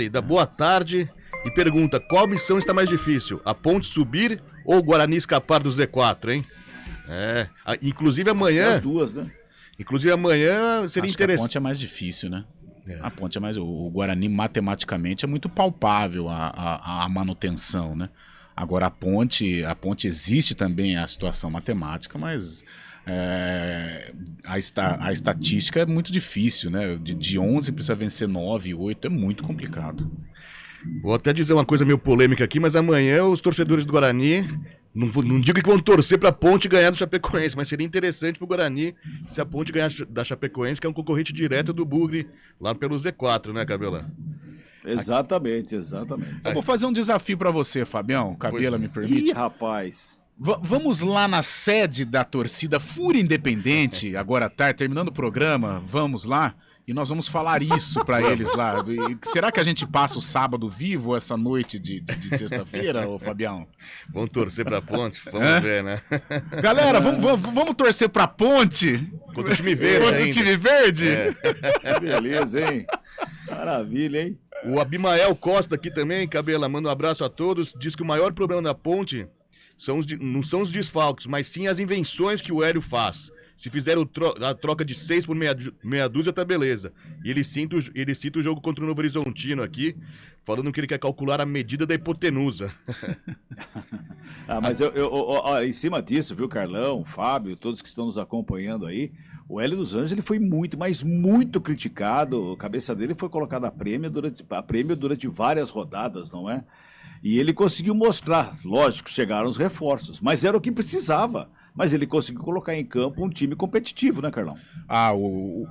da Boa Tarde, e pergunta: qual missão está mais difícil? A Ponte subir ou o Guarani escapar do Z4, hein? Inclusive amanhã... As duas, né? Inclusive amanhã seria interessante. A Ponte é mais difícil, né? A Ponte é mais... O Guarani, matematicamente, é muito palpável a manutenção, né? Agora, a ponte existe também a situação matemática, mas a estatística é muito difícil, né? De 11 precisa vencer 9, 8, é muito complicado. Vou até dizer uma coisa meio polêmica aqui, mas amanhã os torcedores do Guarani, não digo que vão torcer para a Ponte ganhar do Chapecoense, mas seria interessante para o Guarani se a Ponte ganhar da Chapecoense, que é um concorrente direto do Bugre, lá pelo Z4, né, Cabela? Exatamente. Eu vou fazer um desafio para você, Fabião. Cabela, me permite? Ih, rapaz. Vamos lá na sede da torcida Fúria Independente, agora à tarde, terminando o programa, vamos lá e nós vamos falar isso para eles lá. Será que a gente passa o sábado vivo essa noite de sexta-feira, ô Fabião? Vamos torcer pra Ponte? Vamos ver, né? Galera, vamos torcer pra Ponte? Contra o time verde. Contra o time verde? Beleza, hein? Maravilha, hein? O Abimael Costa aqui também, Cabela, manda um abraço a todos. Diz que o maior problema da Ponte não são os desfalques, mas sim as invenções que o Hélio faz. Se fizer a troca de 6 por meia dúzia, tá beleza. E ele cita o jogo contra o Novo Horizontino aqui, falando que ele quer calcular a medida da hipotenusa. Mas em cima disso, viu, Carlão, Fábio, todos que estão nos acompanhando aí, o Hélio dos Anjos ele foi muito, mas muito criticado. A cabeça dele foi colocada a prêmio durante várias rodadas, não é? E ele conseguiu mostrar, lógico, chegaram os reforços, mas era o que precisava. Mas ele conseguiu colocar em campo um time competitivo, né, Carlão?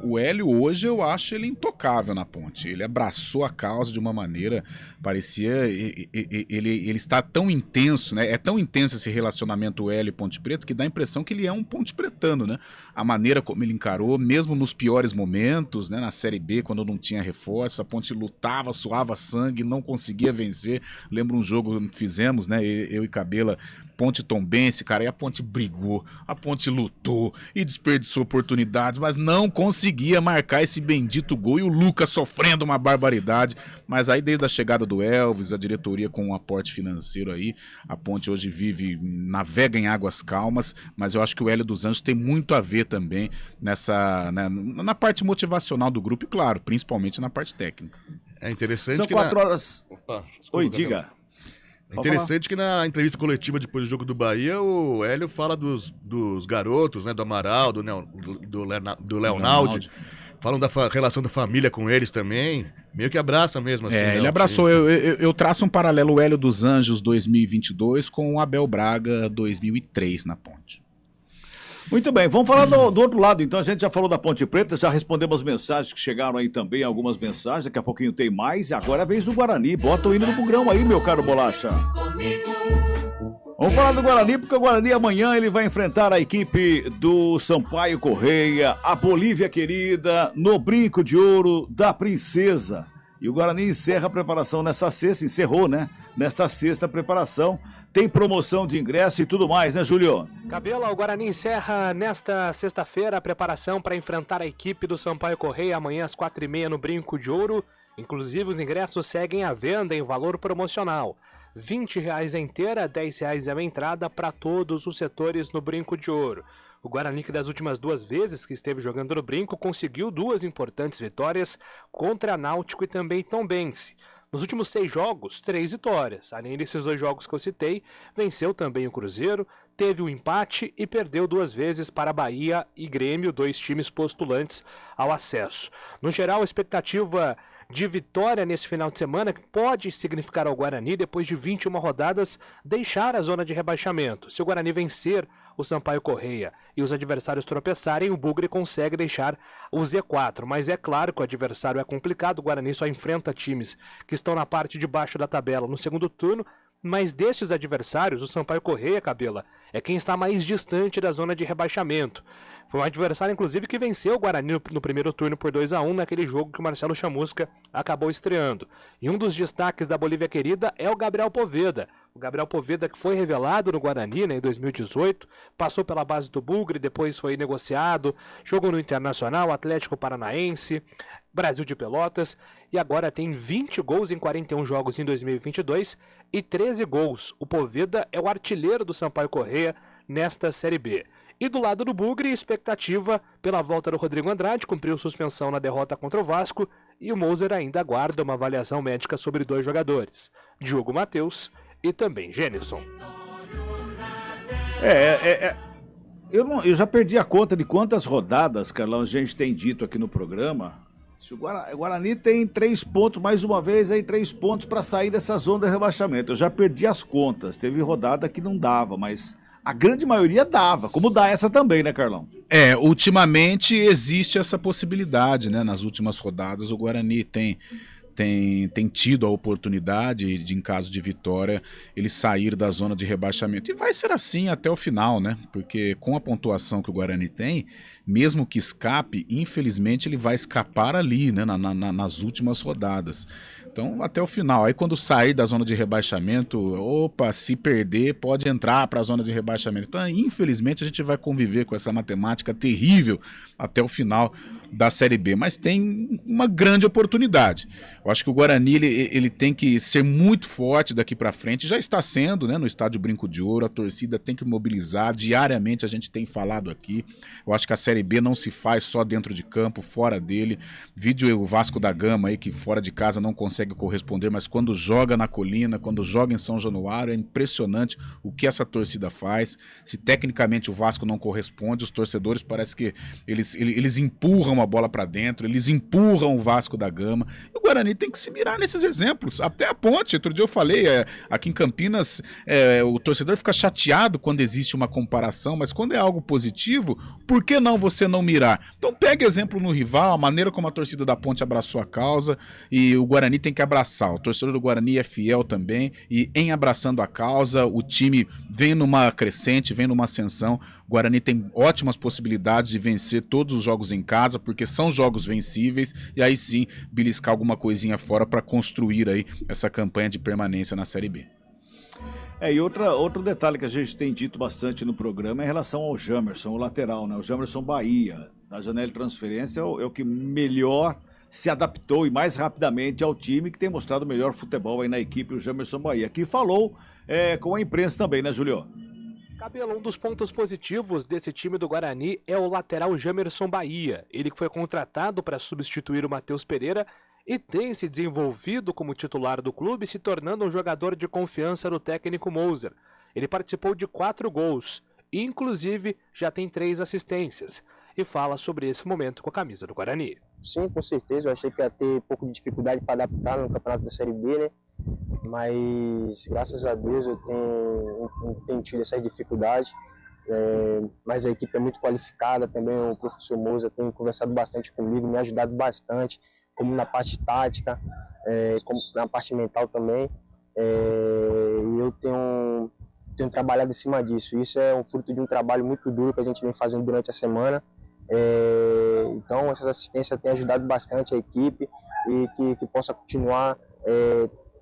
O Hélio hoje eu acho ele intocável na Ponte. Ele abraçou a causa de uma maneira, parecia, ele está tão intenso, né? É tão intenso esse relacionamento Hélio e Ponte Preta que dá a impressão que ele é um ponte pretano, né? A maneira como ele encarou, mesmo nos piores momentos, né? Na Série B, quando não tinha reforço, a Ponte lutava, suava sangue, não conseguia vencer. Lembro um jogo que fizemos, né? Eu e Cabela, Ponte Tombense, cara, e a Ponte brigou, a Ponte lutou e desperdiçou oportunidades, mas não conseguia marcar esse bendito gol, e o Lucas sofrendo uma barbaridade. Mas aí desde a chegada do Elvis, a diretoria com um aporte financeiro aí, a Ponte hoje navega em águas calmas, mas eu acho que o Hélio dos Anjos tem muito a ver também na parte motivacional do grupo e, claro, principalmente na parte técnica. É interessante São que 4 horas... Desculpa, Oi, diga. É interessante que na entrevista coletiva depois do jogo do Bahia, o Hélio fala dos garotos, né, do Amaral, do Leonaldi, falam da relação da família com eles também, meio que abraça mesmo. Assim, ele abraçou, eu traço um paralelo, o Hélio dos Anjos 2022 com o Abel Braga 2003 na Ponte. Muito bem, vamos falar do outro lado, então. A gente já falou da Ponte Preta, já respondemos mensagens que chegaram aí também, algumas mensagens, daqui a pouquinho tem mais, e agora é a vez do Guarani. Bota o hino no bugrão aí, meu caro Bolacha. Vamos falar do Guarani, porque o Guarani amanhã ele vai enfrentar a equipe do Sampaio Correia, a Bolívia querida, no Brinco de Ouro da Princesa. E o Guarani encerra a preparação nessa sexta, encerrou, né? Nesta sexta preparação. Tem promoção de ingresso e tudo mais, né, Júlio? Cabela, o Guarani encerra nesta sexta-feira a preparação para enfrentar a equipe do Sampaio Correia amanhã às 4h30 no Brinco de Ouro. Inclusive, os ingressos seguem à venda em valor promocional. R$20 a inteira, R$10 é a entrada para todos os setores no Brinco de Ouro. O Guarani, que das últimas 2 vezes que esteve jogando no Brinco, conseguiu 2 importantes vitórias contra Náutico e também Tombense. Nos últimos 6 jogos, 3 vitórias. Além desses 2 jogos que eu citei, venceu também o Cruzeiro, teve um empate e perdeu 2 vezes para Bahia e Grêmio, 2 times postulantes ao acesso. No geral, a expectativa de vitória nesse final de semana pode significar ao Guarani, depois de 21 rodadas, deixar a zona de rebaixamento. Se o Guarani vencer o Sampaio Correia e os adversários tropeçarem, o Bugre consegue deixar o Z4. Mas é claro que o adversário é complicado, o Guarani só enfrenta times que estão na parte de baixo da tabela no segundo turno, mas desses adversários, o Sampaio Correia, Cabela, é quem está mais distante da zona de rebaixamento. Foi um adversário, inclusive, que venceu o Guarani no primeiro turno por 2-1 naquele jogo que o Marcelo Chamusca acabou estreando. E um dos destaques da Bolívia querida é o Gabriel Poveda. O Gabriel Poveda, que foi revelado no Guarani, né, em 2018, passou pela base do Bugre, depois foi negociado, jogou no Internacional, Atlético Paranaense, Brasil de Pelotas, e agora tem 20 gols em 41 jogos em 2022 e 13 gols. O Poveda é o artilheiro do Sampaio Correia nesta Série B. E do lado do Bugre, expectativa pela volta do Rodrigo Andrade, cumpriu suspensão na derrota contra o Vasco, e o Moser ainda aguarda uma avaliação médica sobre 2 jogadores, Diogo Matheus e também Gênison. Eu já perdi a conta de quantas rodadas, Carlão, a gente tem dito aqui no programa. Se o Guarani tem 3 pontos, mais uma vez, aí 3 pontos para sair dessa zona de rebaixamento. Eu já perdi as contas, teve rodada que não dava, mas a grande maioria dava, como dá essa também, né, Carlão? Ultimamente existe essa possibilidade, né? Nas últimas rodadas o Guarani tem tido a oportunidade de, em caso de vitória, ele sair da zona de rebaixamento. E vai ser assim até o final, né? Porque com a pontuação que o Guarani tem, mesmo que escape, infelizmente ele vai escapar ali, né? Nas últimas rodadas. Então, até o final. Aí quando sair da zona de rebaixamento, se perder, pode entrar para a zona de rebaixamento. Então, infelizmente, a gente vai conviver com essa matemática terrível até o final da Série B, mas tem uma grande oportunidade. Eu acho que o Guarani ele tem que ser muito forte daqui para frente, já está sendo, né, no estádio Brinco de Ouro, a torcida tem que mobilizar, diariamente a gente tem falado aqui. Eu acho que a Série B não se faz só dentro de campo, fora dele. Vídeo o Vasco da Gama aí, que fora de casa não consegue corresponder, mas quando joga na Colina, quando joga em São Januário, é impressionante o que essa torcida faz. Se tecnicamente o Vasco não corresponde, os torcedores parece que eles empurram a bola para dentro, eles empurram o Vasco da Gama. E o Guarani tem que se mirar nesses exemplos. Até a Ponte, outro dia eu falei, aqui em Campinas, o torcedor fica chateado quando existe uma comparação, mas quando é algo positivo, por que não você não mirar? Então pega exemplo no rival, a maneira como a torcida da Ponte abraçou a causa, e o Guarani tem que abraçar. O torcedor do Guarani é fiel também, e em abraçando a causa, o time vem numa crescente, vem numa ascensão. O Guarani tem ótimas possibilidades de vencer todos os jogos em casa, porque são jogos vencíveis, e aí sim beliscar alguma coisinha fora para construir aí essa campanha de permanência na Série B. E outro detalhe que a gente tem dito bastante no programa é em relação ao Jamerson, o lateral, né? O Jamerson Bahia, da janela de transferência, é o que melhor se adaptou e mais rapidamente ao time, que tem mostrado o melhor futebol aí na equipe, o Jamerson Bahia, que falou com a imprensa também, né, Julio? Cabelo, um dos pontos positivos desse time do Guarani é o lateral Jamerson Bahia. Ele que foi contratado para substituir o Matheus Pereira e tem se desenvolvido como titular do clube, se tornando um jogador de confiança do técnico Moser. Ele participou de 4 gols, inclusive já tem 3 assistências, e fala sobre esse momento com a camisa do Guarani. Sim, com certeza, eu achei que ia ter um pouco de dificuldade para adaptar no campeonato da Série B, né? Mas graças a Deus eu tenho tido essa dificuldade, mas a equipe é muito qualificada também, o professor Moser tem conversado bastante comigo, me ajudado bastante, como na parte tática, como na parte mental também, e eu tenho trabalhado em cima disso. Isso é um fruto de um trabalho muito duro que a gente vem fazendo durante a semana, então essas assistências têm ajudado bastante a equipe e que possa continuar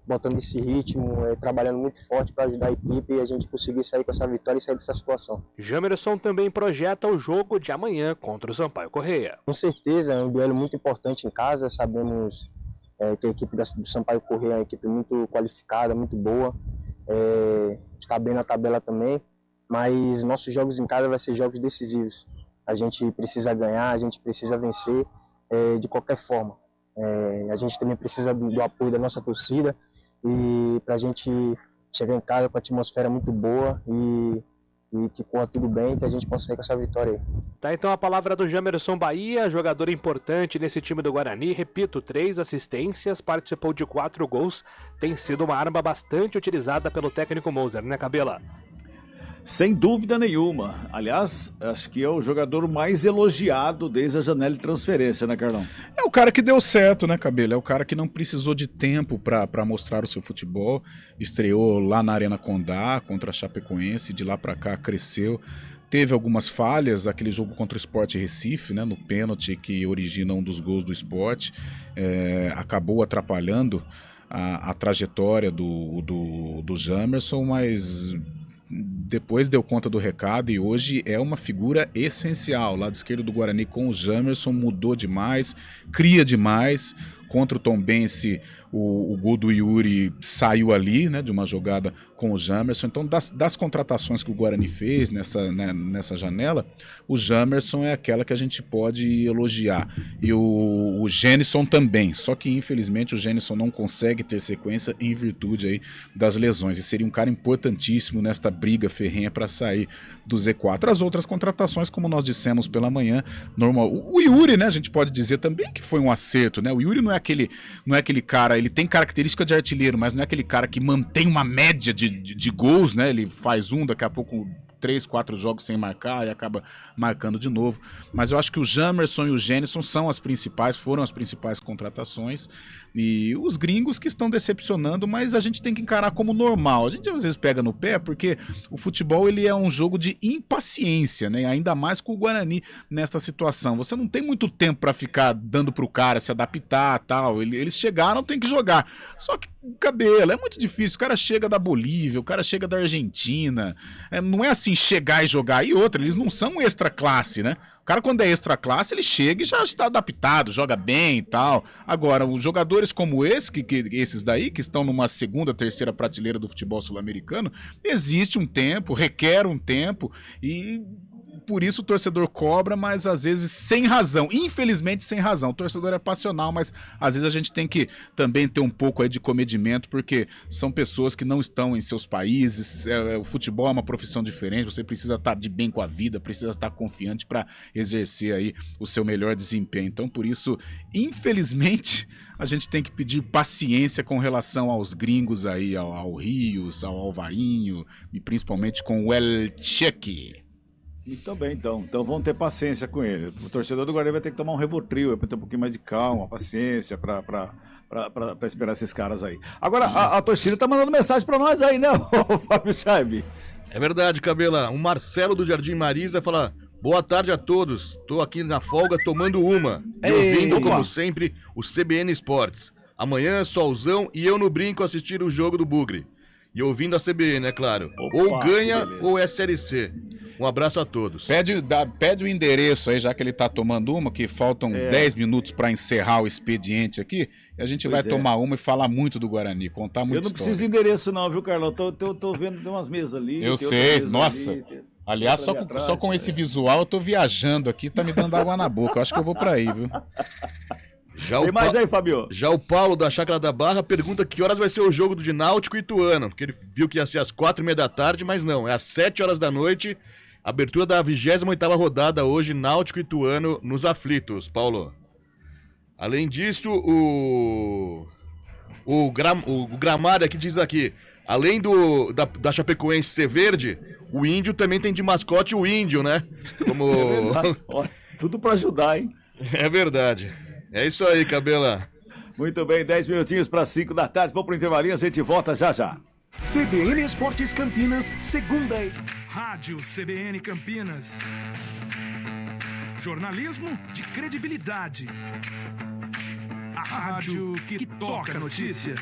botando esse ritmo, trabalhando muito forte para ajudar a equipe e a gente conseguir sair com essa vitória e sair dessa situação. Jamerson também projeta o jogo de amanhã contra o Sampaio Corrêa. Com certeza, é um duelo muito importante em casa, sabemos que a equipe do Sampaio Corrêa é uma equipe muito qualificada, muito boa, está bem na tabela também, mas nossos jogos em casa vão ser jogos decisivos. A gente precisa ganhar, a gente precisa vencer de qualquer forma. A gente também precisa do apoio da nossa torcida e para a gente chegar em casa com a atmosfera muito boa e que corra tudo bem, que a gente possa sair com essa vitória aí. Tá então a palavra do Jamerson Bahia, jogador importante nesse time do Guarani, repito, 3 assistências, participou de 4 gols, tem sido uma arma bastante utilizada pelo técnico Moser, né, Cabela? Sem dúvida nenhuma. Aliás, acho que é o jogador mais elogiado desde a janela de transferência, né, Carlão? É o cara que deu certo, né, Cabelo? É o cara que não precisou de tempo para mostrar o seu futebol. Estreou lá na Arena Condá contra a Chapecoense, de lá para cá cresceu. Teve algumas falhas, aquele jogo contra o Sport Recife, né, no pênalti que origina um dos gols do Sport, acabou atrapalhando a trajetória do Jamerson, mas depois deu conta do recado e hoje é uma figura essencial. O lado esquerdo do Guarani com o Jamerson mudou demais, cria demais. Contra o Tombense, o gol do Yuri saiu ali, né, de uma jogada com o Jamerson. Então, das contratações que o Guarani fez nessa janela, o Jamerson é aquela que a gente pode elogiar. E o Genison também. Só que, infelizmente, o Genison não consegue ter sequência em virtude aí das lesões. E seria um cara importantíssimo nesta briga ferrenha para sair do Z4. As outras contratações, como nós dissemos pela manhã, normal. O Yuri, né, a gente pode dizer também que foi um acerto, né? O Yuri não é aquele cara, ele tem característica de artilheiro, mas não é aquele cara que mantém uma média de gols, né? Ele faz daqui a pouco 3, 4 jogos sem marcar e acaba marcando de novo. Mas eu acho que o Jamerson e o Genison foram as principais contratações. E os gringos que estão decepcionando, mas a gente tem que encarar como normal. A gente às vezes pega no pé porque o futebol ele é um jogo de impaciência, né? Ainda mais com o Guarani nessa situação. Você não tem muito tempo para ficar dando pro cara se adaptar, tal. Eles chegaram, tem que jogar. Só que Cabelo, é muito difícil. O cara chega da Bolívia, o cara chega da Argentina. Não é assim assim, chegar e jogar. E outra, eles não são extra classe, né? O cara, quando é extra classe, ele chega e já está adaptado, joga bem e tal. Agora, os jogadores como esses daí, que estão numa segunda, terceira prateleira do futebol sul-americano, existe um tempo, requer um tempo e... Por isso o torcedor cobra, mas às vezes sem razão. Infelizmente sem razão. O torcedor é passional, mas às vezes a gente tem que também ter um pouco aí de comedimento, porque são pessoas que não estão em seus países. O futebol é uma profissão diferente, você precisa estar de bem com a vida, precisa estar confiante para exercer aí o seu melhor desempenho. Então, por isso, infelizmente, a gente tem que pedir paciência com relação aos gringos aí, ao Rios, ao Alvarinho e principalmente com o El Cheque. Muito bem, então. Então vamos ter paciência com ele. O torcedor do Guarani vai ter que tomar um Rivotril, vai ter um pouquinho mais de calma, paciência para esperar esses caras aí. Agora, a torcida tá mandando mensagem para nós aí, né, Fábio Chaib? É verdade, Cabela. O Marcelo do Jardim Marisa fala: boa tarde a todos. Tô aqui na folga tomando uma e ouvindo, como sempre, o CBN Esportes. Amanhã, solzão e eu no brinco assistir o jogo do Bugre. E ouvindo a CBN, é claro. Ou ganha ou é Série C. Um abraço a todos. Pede o endereço aí, já que ele tá tomando uma, que faltam 10 minutos para encerrar o expediente aqui, e a gente vai tomar uma e falar muito do Guarani, contar muito. Eu não preciso de endereço não, viu, Carlão? Tô vendo, tem umas mesas ali. Eu sei, nossa. Aliás, só com esse visual eu tô viajando aqui, tá me dando água na boca. Eu acho que eu vou para aí, viu? Tem mais aí, Fabio? Já o Paulo da Chácara da Barra pergunta que horas vai ser o jogo de Náutico e Ituano, porque ele viu que ia ser às 4h30 da tarde, mas não, é às 7 horas da noite. Abertura da 28ª rodada hoje, Náutico e Ituano nos aflitos, Paulo. Além disso, o Gramado aqui diz aqui, além da Chapecoense ser verde, o Índio também tem de mascote o Índio, né? Como... É verdade. Ó, tudo pra ajudar, hein? É verdade. É isso aí, Cabela. Muito bem, 10 minutinhos para 5 da tarde. Vamos pro intervalinho, a gente volta já já. CBN Esportes Campinas, segunda. Rádio CBN Campinas. Jornalismo de credibilidade. A rádio que toca a notícia.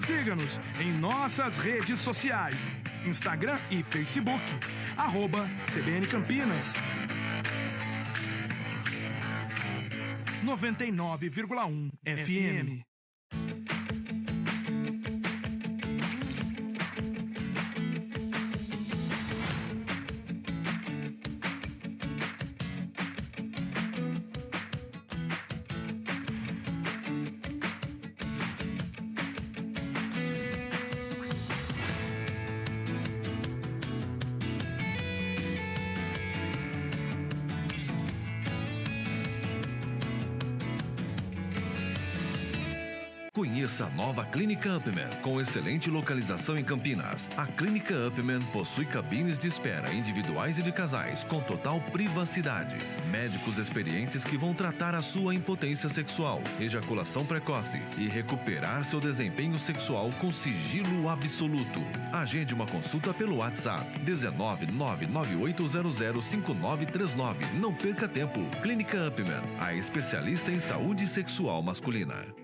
Siga-nos em nossas redes sociais. Instagram e Facebook. @CBN Campinas. 99,1 FM. Conheça a nova Clínica Upman, com excelente localização em Campinas. A Clínica Upman possui cabines de espera individuais e de casais, com total privacidade. Médicos experientes que vão tratar a sua impotência sexual, ejaculação precoce e recuperar seu desempenho sexual com sigilo absoluto. Agende uma consulta pelo WhatsApp 19998005939. Não perca tempo. Clínica Upman, a especialista em saúde sexual masculina.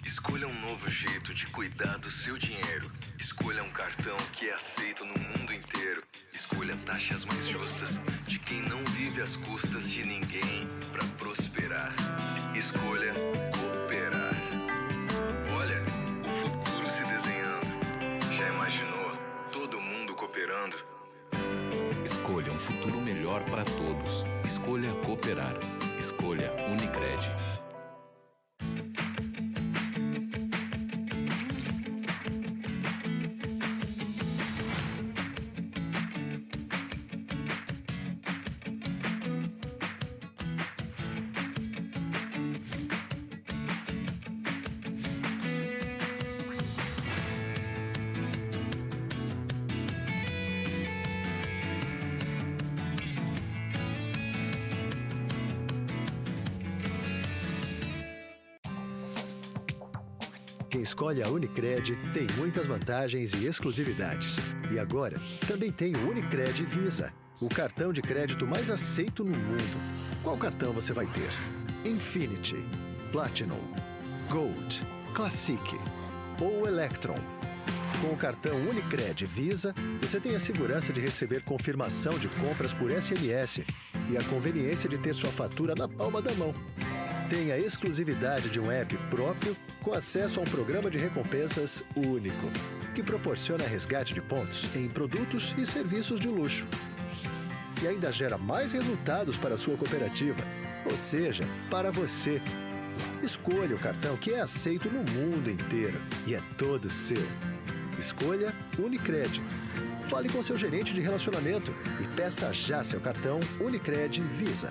Escolha um novo jeito de cuidar do seu dinheiro. Escolha um cartão que é aceito no mundo inteiro. Escolha taxas mais justas de quem não vive às custas de ninguém para prosperar. Escolha cooperar. Olha, o futuro se desenhando. Já imaginou todo mundo cooperando? Escolha um futuro melhor para todos. Escolha cooperar. Escolha Unicred. Quem escolhe a Unicred tem muitas vantagens e exclusividades. E agora, também tem o Unicred Visa, o cartão de crédito mais aceito no mundo. Qual cartão você vai ter? Infinity, Platinum, Gold, Classic ou Electron? Com o cartão Unicred Visa, você tem a segurança de receber confirmação de compras por SMS e a conveniência de ter sua fatura na palma da mão. Tem a exclusividade de um app próprio com acesso a um programa de recompensas único, que proporciona resgate de pontos em produtos e serviços de luxo. E ainda gera mais resultados para a sua cooperativa, ou seja, para você. Escolha o cartão que é aceito no mundo inteiro e é todo seu. Escolha Unicred. Fale com seu gerente de relacionamento e peça já seu cartão Unicred Visa.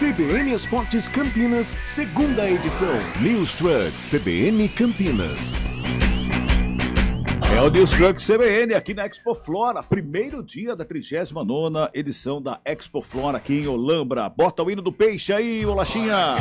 CBN Esportes Campinas, segunda edição. News Truck CBN Campinas. É o News Truck CBN aqui na Expo Flora, primeiro dia da 39ª edição da Expo Flora aqui em Olambra. Bota o hino do peixe aí, bolachinha.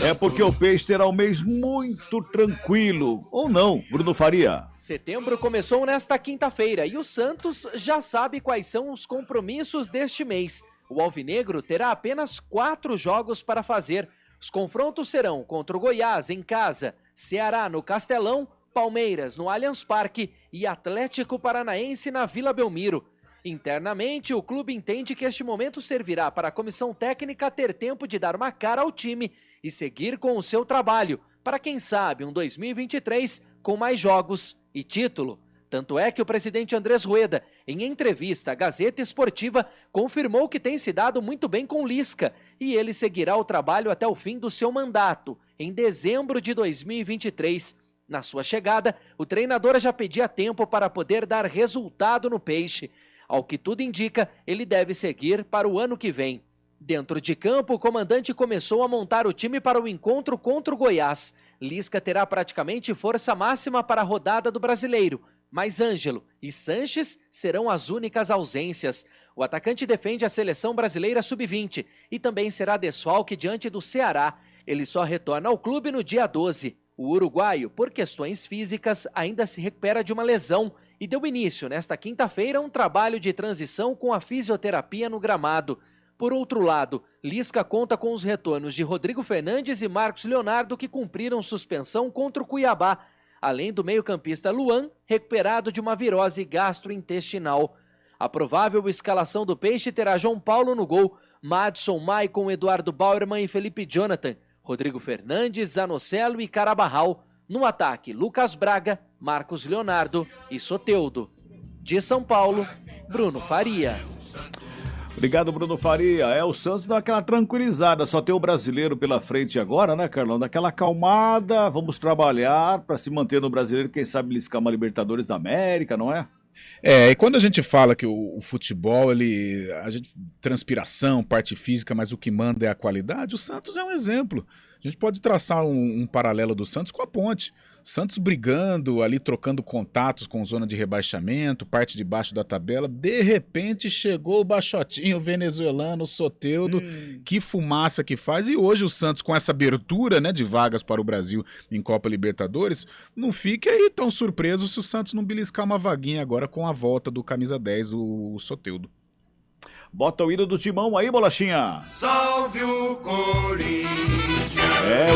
É porque o peixe terá um mês muito tranquilo, ou não, Bruno Faria? Setembro começou nesta quinta-feira e o Santos já sabe quais são os compromissos deste mês. O Alvinegro terá apenas 4 jogos para fazer. Os confrontos serão contra o Goiás em casa, Ceará no Castelão, Palmeiras no Allianz Parque e Atlético Paranaense na Vila Belmiro. Internamente, o clube entende que este momento servirá para a comissão técnica ter tempo de dar uma cara ao time e seguir com o seu trabalho, para quem sabe um 2023 com mais jogos e título. Tanto é que o presidente Andrés Rueda, em entrevista à Gazeta Esportiva, confirmou que tem se dado muito bem com Lisca e ele seguirá o trabalho até o fim do seu mandato, em dezembro de 2023. Na sua chegada, o treinador já pedia tempo para poder dar resultado no Peixe. Ao que tudo indica, ele deve seguir para o ano que vem. Dentro de campo, o comandante começou a montar o time para o encontro contra o Goiás. Lisca terá praticamente força máxima para a rodada do Brasileiro, mas Ângelo e Sanches serão as únicas ausências. O atacante defende a seleção brasileira sub-20 e também será desfalque diante do Ceará. Ele só retorna ao clube no dia 12. O uruguaio, por questões físicas, ainda se recupera de uma lesão e deu início, nesta quinta-feira, um trabalho de transição com a fisioterapia no gramado. Por outro lado, Lisca conta com os retornos de Rodrigo Fernandes e Marcos Leonardo, que cumpriram suspensão contra o Cuiabá, além do meio-campista Luan, recuperado de uma virose gastrointestinal. A provável escalação do Peixe terá João Paulo no gol, Madson, Maicon, Eduardo Bauerman e Felipe Jonathan, Rodrigo Fernandes, Zanocelo e Carabarral. No ataque, Lucas Braga, Marcos Leonardo e Soteldo. De São Paulo, Bruno Faria. Obrigado, Bruno Faria. O Santos dá aquela tranquilizada, só tem o brasileiro pela frente agora, né, Carlão? Daquela acalmada, vamos trabalhar para se manter no brasileiro, quem sabe liscar uma Libertadores da América, não é? E quando a gente fala que o futebol, transpiração, parte física, mas o que manda é a qualidade, o Santos é um exemplo. A gente pode traçar um paralelo do Santos com a Ponte. Santos brigando ali, trocando contatos com zona de rebaixamento, parte de baixo da tabela. De repente chegou o baixotinho venezuelano, o Soteldo, que fumaça que faz. E hoje o Santos, com essa abertura, né, de vagas para o Brasil em Copa Libertadores, não fique aí tão surpreso se o Santos não beliscar uma vaguinha agora com a volta do camisa 10, o Soteldo. Bota o hino do Timão aí, bolachinha. Salve o Corinthians!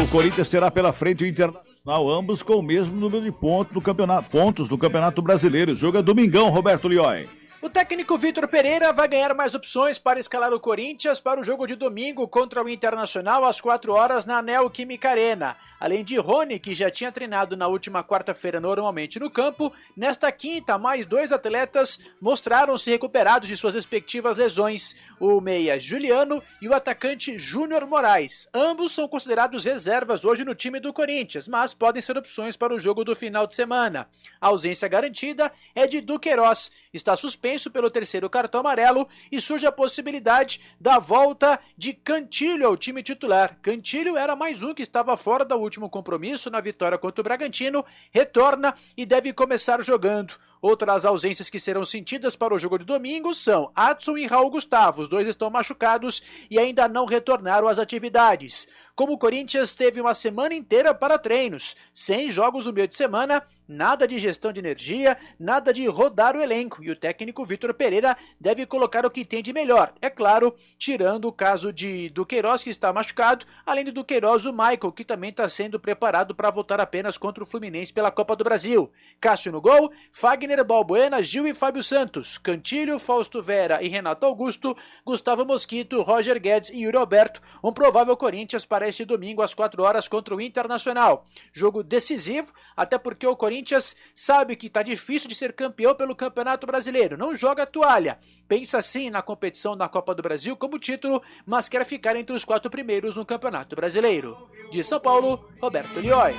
O Corinthians terá pela frente o Internacional, ambos com o mesmo número de pontos do Campeonato Brasileiro. O jogo é domingão, Roberto Lioi. O técnico Vitor Pereira vai ganhar mais opções para escalar o Corinthians para o jogo de domingo contra o Internacional às 4 horas na Neoquímica Arena. Além de Rony, que já tinha treinado na última quarta-feira normalmente no campo, nesta quinta, mais 2 atletas mostraram-se recuperados de suas respectivas lesões. O meia Juliano e o atacante Júnior Moraes. Ambos são considerados reservas hoje no time do Corinthians, mas podem ser opções para o jogo do final de semana. A ausência garantida é de Duqueiroz. Está suspenso pelo 3º cartão amarelo e surge a possibilidade da volta de Cantilho ao time titular. Cantilho era mais um que estava fora da último compromisso na vitória contra o Bragantino, retorna e deve começar jogando. Outras ausências que serão sentidas para o jogo de domingo são Adson e Raul Gustavo. Os dois estão machucados e ainda não retornaram às atividades. Como o Corinthians teve uma semana inteira para treinos, 100 jogos no meio de semana, nada de gestão de energia, nada de rodar o elenco. E o técnico Vitor Pereira deve colocar o que tem de melhor. É claro, tirando o caso do Queiroz, que está machucado, além do Queiroz, o Michael, que também está sendo preparado para voltar apenas contra o Fluminense pela Copa do Brasil. Cássio no gol, Fagner, Balbuena, Gil e Fábio Santos, Cantilho, Fausto Vera e Renato Augusto, Gustavo Mosquito, Roger Guedes e Yuri Alberto. Um provável Corinthians para este domingo às 4 horas contra o Internacional. Jogo decisivo, até porque o Corinthians sabe que está difícil de ser campeão pelo Campeonato Brasileiro. Não joga a toalha. Pensa sim na competição da Copa do Brasil como título, mas quer ficar entre os 4 primeiros no Campeonato Brasileiro. De São Paulo, Roberto Lioi.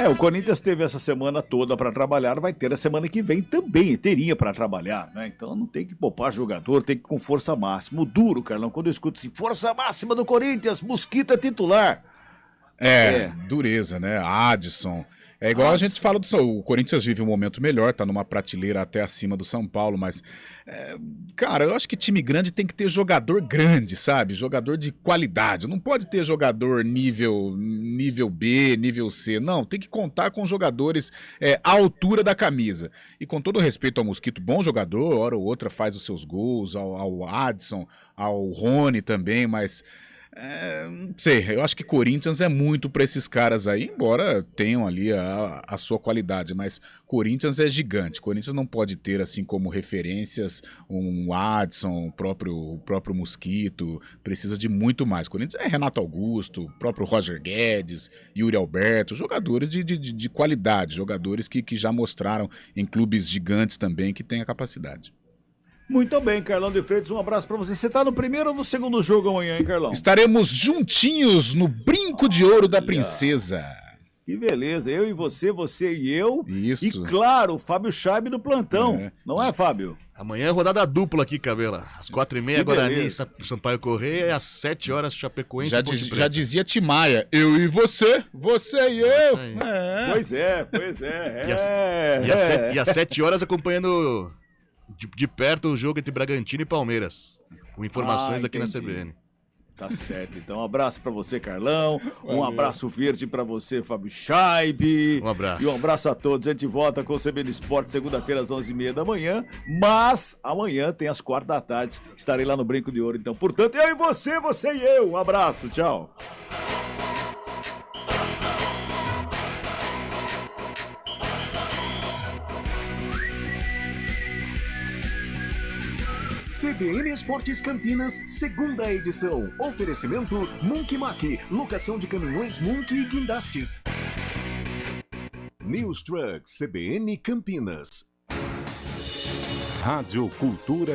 O Corinthians teve essa semana toda para trabalhar, vai ter a semana que vem também, teria para trabalhar, né? Então não tem que poupar jogador, tem que ir com força máxima. O duro, Carlão, quando eu escuto assim, força máxima do Corinthians, Mosquito é titular. Dureza, né? Adson. É igual a gente fala o Corinthians vive um momento melhor, tá numa prateleira até acima do São Paulo, mas, cara, eu acho que time grande tem que ter jogador grande, sabe? Jogador de qualidade. Não pode ter jogador nível B, nível C. Não, tem que contar com jogadores à altura da camisa. E com todo respeito ao Mosquito, bom jogador, hora ou outra faz os seus gols, ao Adson, ao Rony também, mas... não sei, eu acho que Corinthians é muito pra esses caras aí, embora tenham ali a sua qualidade, mas Corinthians é gigante. Corinthians não pode ter assim como referências um Adson, o próprio Mosquito, precisa de muito mais. Corinthians é Renato Augusto, o próprio Roger Guedes, Yuri Alberto, jogadores de qualidade, jogadores que já mostraram em clubes gigantes também que têm a capacidade. Muito bem, Carlão de Freitas, um abraço pra você. Você tá no primeiro ou no segundo jogo amanhã, hein, Carlão? Estaremos juntinhos no Brinco de Ouro da Princesa. Que beleza, eu e você e eu. Isso. E claro, o Fábio Chaib no plantão, não é, Fábio? Amanhã é rodada dupla aqui, Cabela. Às 4h30, Guarani, Sampaio Correia, e às 7 horas, Chapecoense. Já dizia Timaia, eu e você e eu. Pois é. E às 7 horas acompanhando... De perto o jogo entre Bragantino e Palmeiras. Com informações aqui na CBN. Tá certo. Então, um abraço pra você, Carlão. Um abraço verde pra você, Fábio Chaib. Um abraço. E um abraço a todos. A gente volta com o CBN Esporte segunda-feira às 11h30 da manhã. Mas amanhã tem às 4 da tarde. Estarei lá no Brinco de Ouro. Então, portanto, eu e você e eu. Um abraço. Tchau. CBN Esportes Campinas, segunda edição. Oferecimento Monkey Mac, locação de caminhões Monkey e guindastes. News Truck CBN Campinas. Rádio Cultura